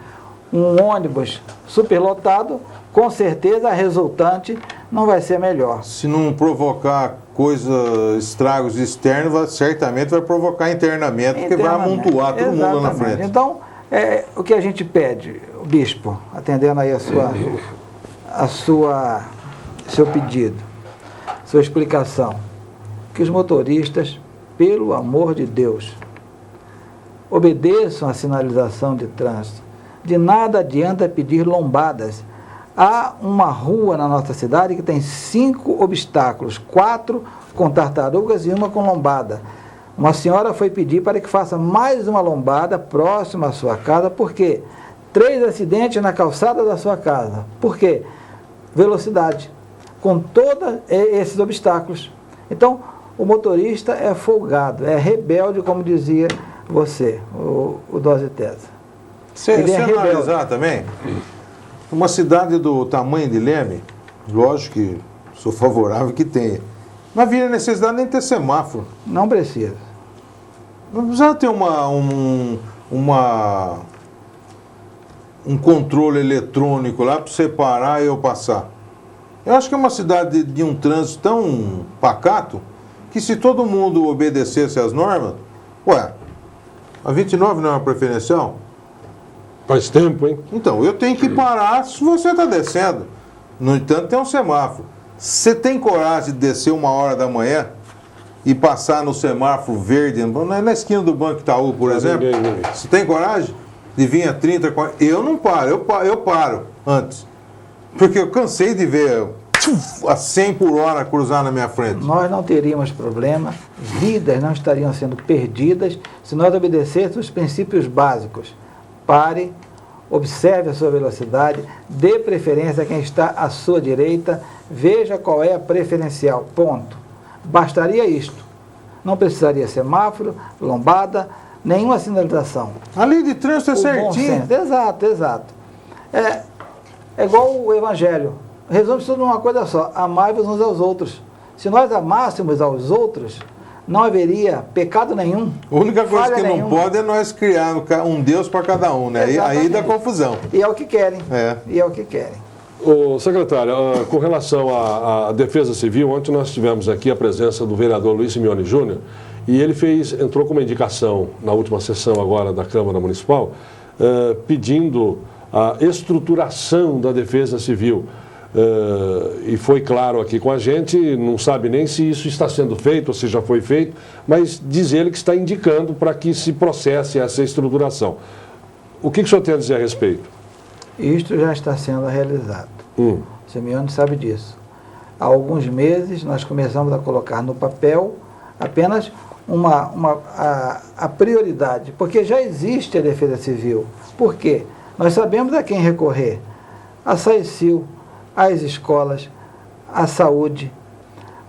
Um ônibus superlotado, com certeza a resultante não vai ser melhor. Se não provocar estragos externos, certamente vai provocar internamente, porque vai amontoar todo mundo lá na frente. Então, o que a gente pede, o bispo, atendendo aí seu pedido, sua explicação, que os motoristas, pelo amor de Deus, obedeçam a sinalização de trânsito. De nada adianta pedir lombadas. Há uma rua na nossa cidade que tem 5 obstáculos, 4 com tartarugas e 1 com lombada. Uma senhora foi pedir para que faça mais uma lombada próxima à sua casa, por quê? 3 acidentes na calçada da sua casa. Por quê? Velocidade, com todos esses obstáculos. Então, o motorista é folgado, é rebelde, como dizia você, o Dose Tesa. Se analisar também, uma cidade do tamanho de Leme, lógico que sou favorável que tenha, não havia necessidade nem ter semáforo. Não precisa. Não precisa ter um controle eletrônico lá para você parar e eu passar. Eu acho que é uma cidade de um trânsito tão pacato que se todo mundo obedecesse às normas, a 29 não é uma preferencial? Faz tempo, hein? Então, eu tenho que parar se você está descendo. No entanto, tem um semáforo. Você tem coragem de descer 1h da manhã e passar no semáforo verde, na esquina do Banco Itaú, por exemplo? Você tem coragem de vir a 30, 40? Eu não paro, eu paro antes. Porque eu cansei de ver a 100 por hora cruzar na minha frente. Nós não teríamos problema, vidas não estariam sendo perdidas se nós obedecêssemos os princípios básicos. Pare, observe a sua velocidade, dê preferência a quem está à sua direita, veja qual é a preferencial, ponto. Bastaria isto. Não precisaria semáforo, lombada, nenhuma sinalização. A lei de trânsito é certinha. Exato. É igual o Evangelho. Resume-se tudo numa coisa só, amai-vos uns aos outros. Se nós amássemos aos outros, não haveria pecado nenhum. A única coisa que não pode é nós criar um Deus para cada um, né? Aí dá confusão. E é o que querem. Ô, secretário, com relação à Defesa Civil, ontem nós tivemos aqui a presença do vereador Luiz Simeone Júnior e ele entrou com uma indicação na última sessão agora da Câmara Municipal, pedindo a estruturação da Defesa Civil. E foi claro aqui com a gente, não sabe nem se isso está sendo feito ou se já foi feito, mas diz ele que está indicando para que se processe essa estruturação. O que o senhor tem a dizer a respeito? Isto já está sendo realizado. O Simeone sabe disso. Há alguns meses nós começamos a colocar no papel apenas a prioridade, porque já existe a Defesa Civil. Por quê? Nós sabemos a quem recorrer. A SAECIL, as escolas, a saúde,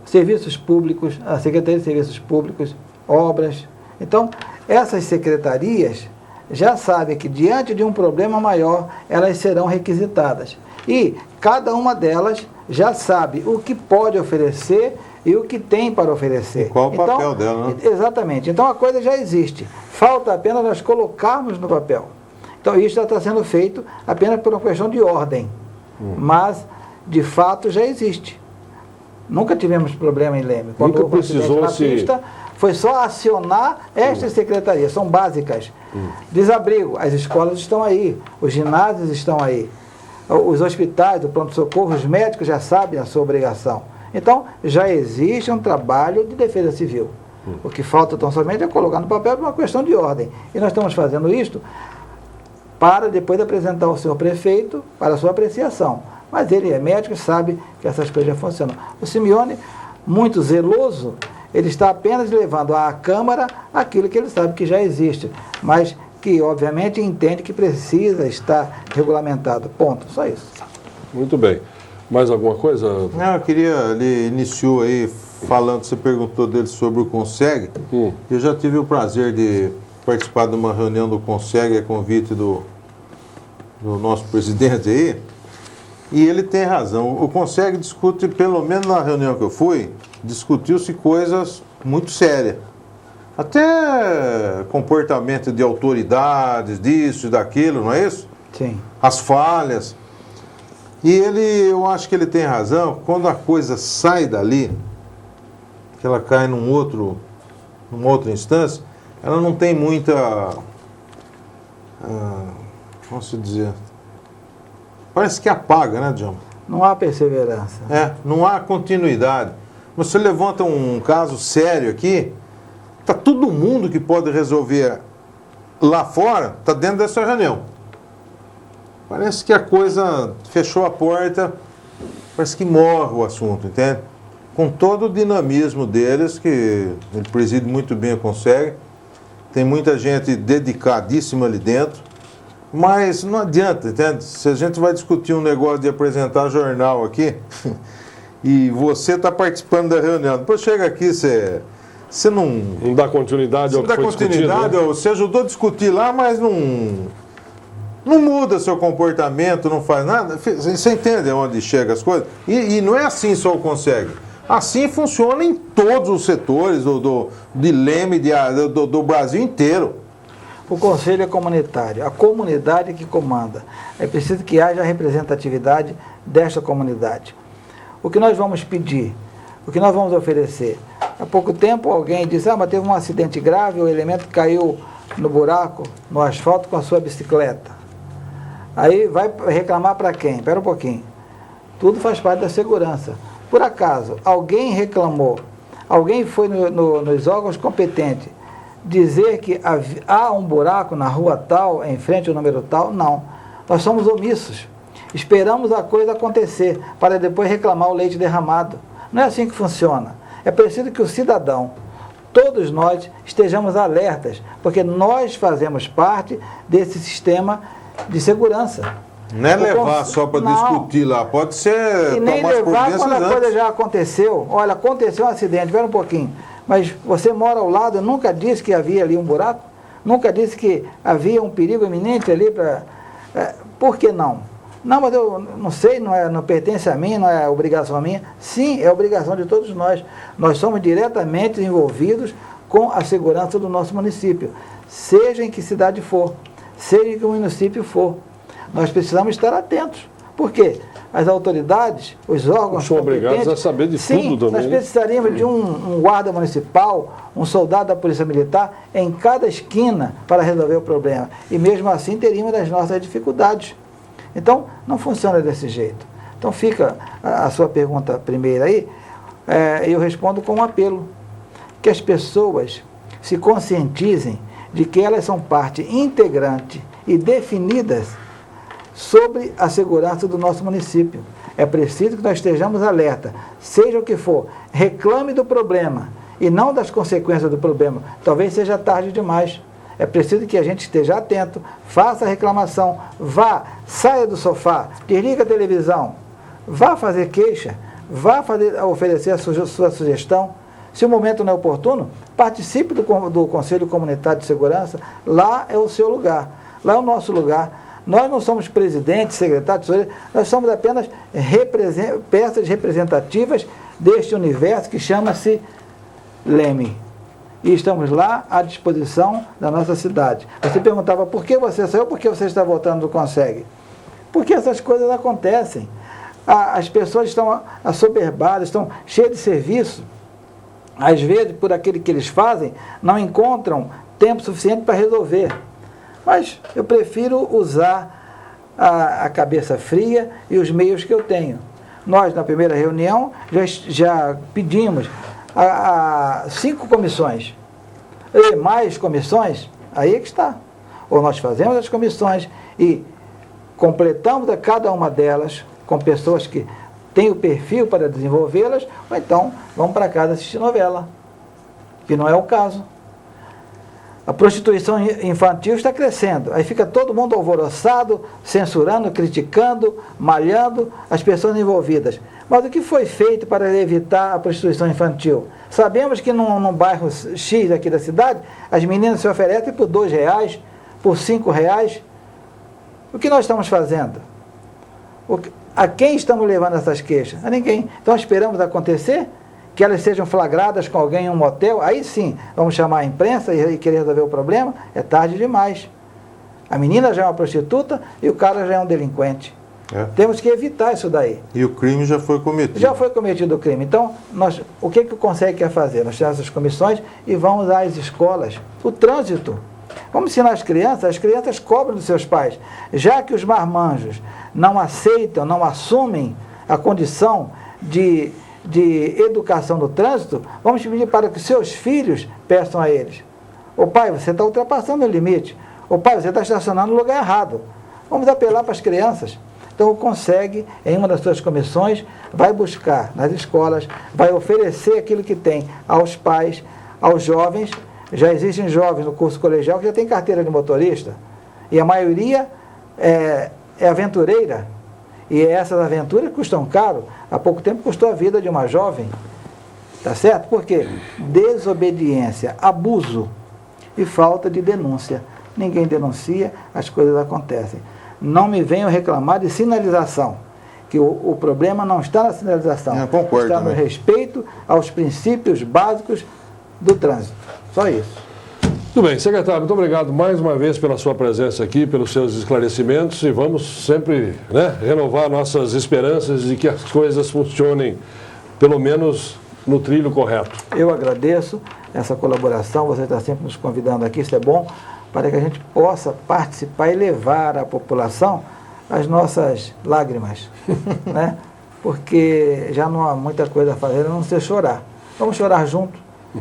serviços públicos, a Secretaria de Serviços Públicos, obras. Então, essas secretarias já sabem que diante de um problema maior, elas serão requisitadas. E cada uma delas já sabe o que pode oferecer e o que tem para oferecer. Qual o papel dela, né? Exatamente. Então, a coisa já existe. Falta apenas nós colocarmos no papel. Então, isso já está sendo feito apenas por uma questão de ordem. Mas, de fato, já existe. Nunca tivemos problema em Leme. Quando nunca precisou na pista, foi só acionar estas secretarias, são básicas. Desabrigo, as escolas estão aí, os ginásios estão aí, os hospitais, o pronto-socorro, os médicos já sabem a sua obrigação. Então, já existe um trabalho de defesa civil. O que falta tão somente é colocar no papel uma questão de ordem. E nós estamos fazendo isto para depois apresentar ao senhor prefeito para a sua apreciação. Mas ele é médico e sabe que essas coisas já funcionam. O Simeone, muito zeloso, ele está apenas levando à Câmara aquilo que ele sabe que já existe, mas que, obviamente, entende que precisa estar regulamentado. Ponto. Só isso. Muito bem. Mais alguma coisa? Não, eu queria, ele iniciou aí falando, você perguntou dele sobre o CONSEG. Eu já tive o prazer de participar de uma reunião do CONSEG, a convite do nosso presidente aí, e ele tem razão. O CONSEG discute, pelo menos na reunião que eu fui, discutiu-se coisas muito sérias. Até comportamento de autoridades, disso e daquilo, não é isso? Sim. As falhas. E eu acho que ele tem razão, quando a coisa sai dali, que ela cai numa outra instância, ela não tem muita, como se dizer, parece que apaga, né, John? Não há perseverança. Não há continuidade. Você levanta um caso sério aqui, está todo mundo que pode resolver lá fora, está dentro dessa reunião. Parece que a coisa fechou a porta, parece que morre o assunto, entende? Com todo o dinamismo deles, que ele preside muito bem, consegue. Tem muita gente dedicadíssima ali dentro, mas não adianta, entende? Se a gente vai discutir um negócio de apresentar jornal aqui, e você está participando da reunião, depois chega aqui, você não dá continuidade ao que foi discutido, né? Você ajudou a discutir lá, mas não muda seu comportamento, não faz nada. Você entende onde chega as coisas? E não é assim só o consegue. Assim funciona em todos os setores do dilema do Brasil inteiro. O conselho é comunitário, a comunidade que comanda. É preciso que haja representatividade desta comunidade. O que nós vamos pedir, o que nós vamos oferecer? Há pouco tempo alguém disse, mas teve um acidente grave, o elemento caiu no buraco, no asfalto com a sua bicicleta. Aí vai reclamar para quem? Espera um pouquinho. Tudo faz parte da segurança. Por acaso, alguém reclamou, alguém foi nos órgãos competentes dizer que há um buraco na rua tal, em frente ao número tal? Não. Nós somos omissos. Esperamos a coisa acontecer para depois reclamar o leite derramado. Não é assim que funciona. É preciso que o cidadão, todos nós, estejamos alertas, porque nós fazemos parte desse sistema de segurança. Não é levar só para discutir lá, pode ser e nem tomar as levar providências quando a antes. coisa já aconteceu. Olha, aconteceu um acidente, espera um pouquinho, mas você mora ao lado, nunca disse que havia ali um buraco? Nunca disse que havia um perigo iminente ali para... por que não? Não, mas eu não sei, não pertence a mim, não é obrigação minha. Sim, é obrigação de todos nós. Nós somos diretamente envolvidos com a segurança do nosso município, seja em que cidade for, seja em que município for. Nós precisamos estar atentos. Por quê? As autoridades, os órgãos são obrigados a saber de tudo também. Nós precisaríamos de um guarda municipal, um soldado da Polícia Militar em cada esquina para resolver o problema. E mesmo assim teríamos as nossas dificuldades. Então, não funciona desse jeito. Então, fica a sua pergunta primeira aí, eu respondo com um apelo. Que as pessoas se conscientizem de que elas são parte integrante e definidas sobre a segurança do nosso município. É preciso que nós estejamos alerta, seja o que for, reclame do problema e não das consequências do problema. Talvez seja tarde demais. É preciso que a gente esteja atento, faça a reclamação, saia do sofá, desliga a televisão, vá fazer queixa, oferecer a sua sugestão. Se o momento não é oportuno, participe do Conselho Comunitário de Segurança, lá é o seu lugar, lá é o nosso lugar. Nós não somos presidentes, secretários, nós somos apenas peças representativas deste universo que chama-se Leme. E estamos lá à disposição da nossa cidade. Você perguntava, por que você saiu, por que você está voltando do Consegue? Porque essas coisas acontecem. As pessoas estão assoberbadas, estão cheias de serviço. Às vezes, por aquilo que eles fazem, não encontram tempo suficiente para resolver. Mas eu prefiro usar a cabeça fria e os meios que eu tenho. Nós, na primeira reunião, já pedimos a 5 comissões. E mais comissões, aí é que está. Ou nós fazemos as comissões e completamos a cada uma delas com pessoas que têm o perfil para desenvolvê-las, ou então vamos para casa assistir novela, que não é o caso. A prostituição infantil está crescendo. Aí fica todo mundo alvoroçado, censurando, criticando, malhando as pessoas envolvidas. Mas o que foi feito para evitar a prostituição infantil? Sabemos que num bairro X aqui da cidade, as meninas se oferecem por R$2, por R$5. O que nós estamos fazendo? A quem estamos levando essas queixas? A ninguém. Então esperamos acontecer, que elas sejam flagradas com alguém em um motel, aí sim, vamos chamar a imprensa e querer resolver o problema, é tarde demais. A menina já é uma prostituta e o cara já é um delinquente. Temos que evitar isso daí. E o crime já foi cometido. Já foi cometido o crime. Então, o que o Conselho quer fazer? Nós temos essas comissões e vamos às escolas. O trânsito. Vamos ensinar as crianças cobram dos seus pais. Já que os marmanjos não aceitam, não assumem a condição de educação do trânsito, vamos pedir para que seus filhos peçam a eles. Ô pai, você está ultrapassando o limite. Ô pai, você está estacionando no lugar errado. Vamos apelar para as crianças. Então o Conseg, em uma das suas comissões, vai buscar nas escolas, vai oferecer aquilo que tem aos pais, aos jovens. Já existem jovens no curso colegial que já tem carteira de motorista. E a maioria é aventureira. E essas aventuras custam caro. Há pouco tempo custou a vida de uma jovem. Tá certo? Por quê? Desobediência, abuso e falta de denúncia. Ninguém denuncia, as coisas acontecem. Não me venham reclamar de sinalização, que o problema não está na sinalização, concordo, está no respeito aos princípios básicos do trânsito. Só isso. Tudo bem, secretário, muito obrigado mais uma vez pela sua presença aqui, pelos seus esclarecimentos e vamos sempre renovar nossas esperanças de que as coisas funcionem, pelo menos no trilho correto. Eu agradeço essa colaboração, você está sempre nos convidando aqui, isso é bom, para que a gente possa participar e levar à população as nossas lágrimas, né? Porque já não há muita coisa a fazer, a não ser chorar. Vamos chorar junto.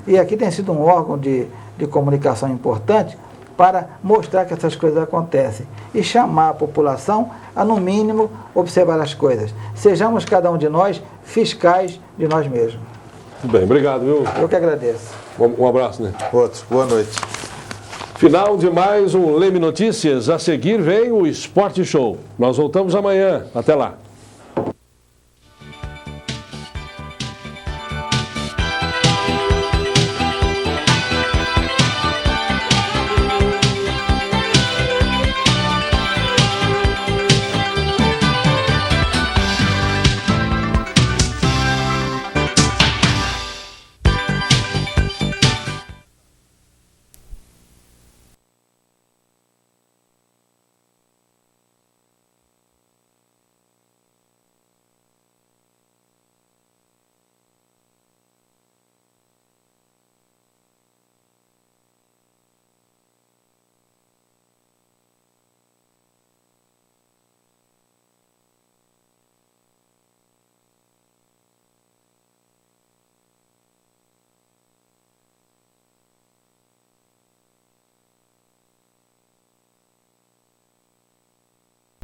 E aqui tem sido um órgão de comunicação importante para mostrar que essas coisas acontecem e chamar a população a, no mínimo, observar as coisas. Sejamos cada um de nós fiscais de nós mesmos. Tudo bem, obrigado, viu? Eu que agradeço. Um abraço, né? Outro, boa noite. Final de mais um Leme Notícias. A seguir vem o Esporte Show. Nós voltamos amanhã. Até lá.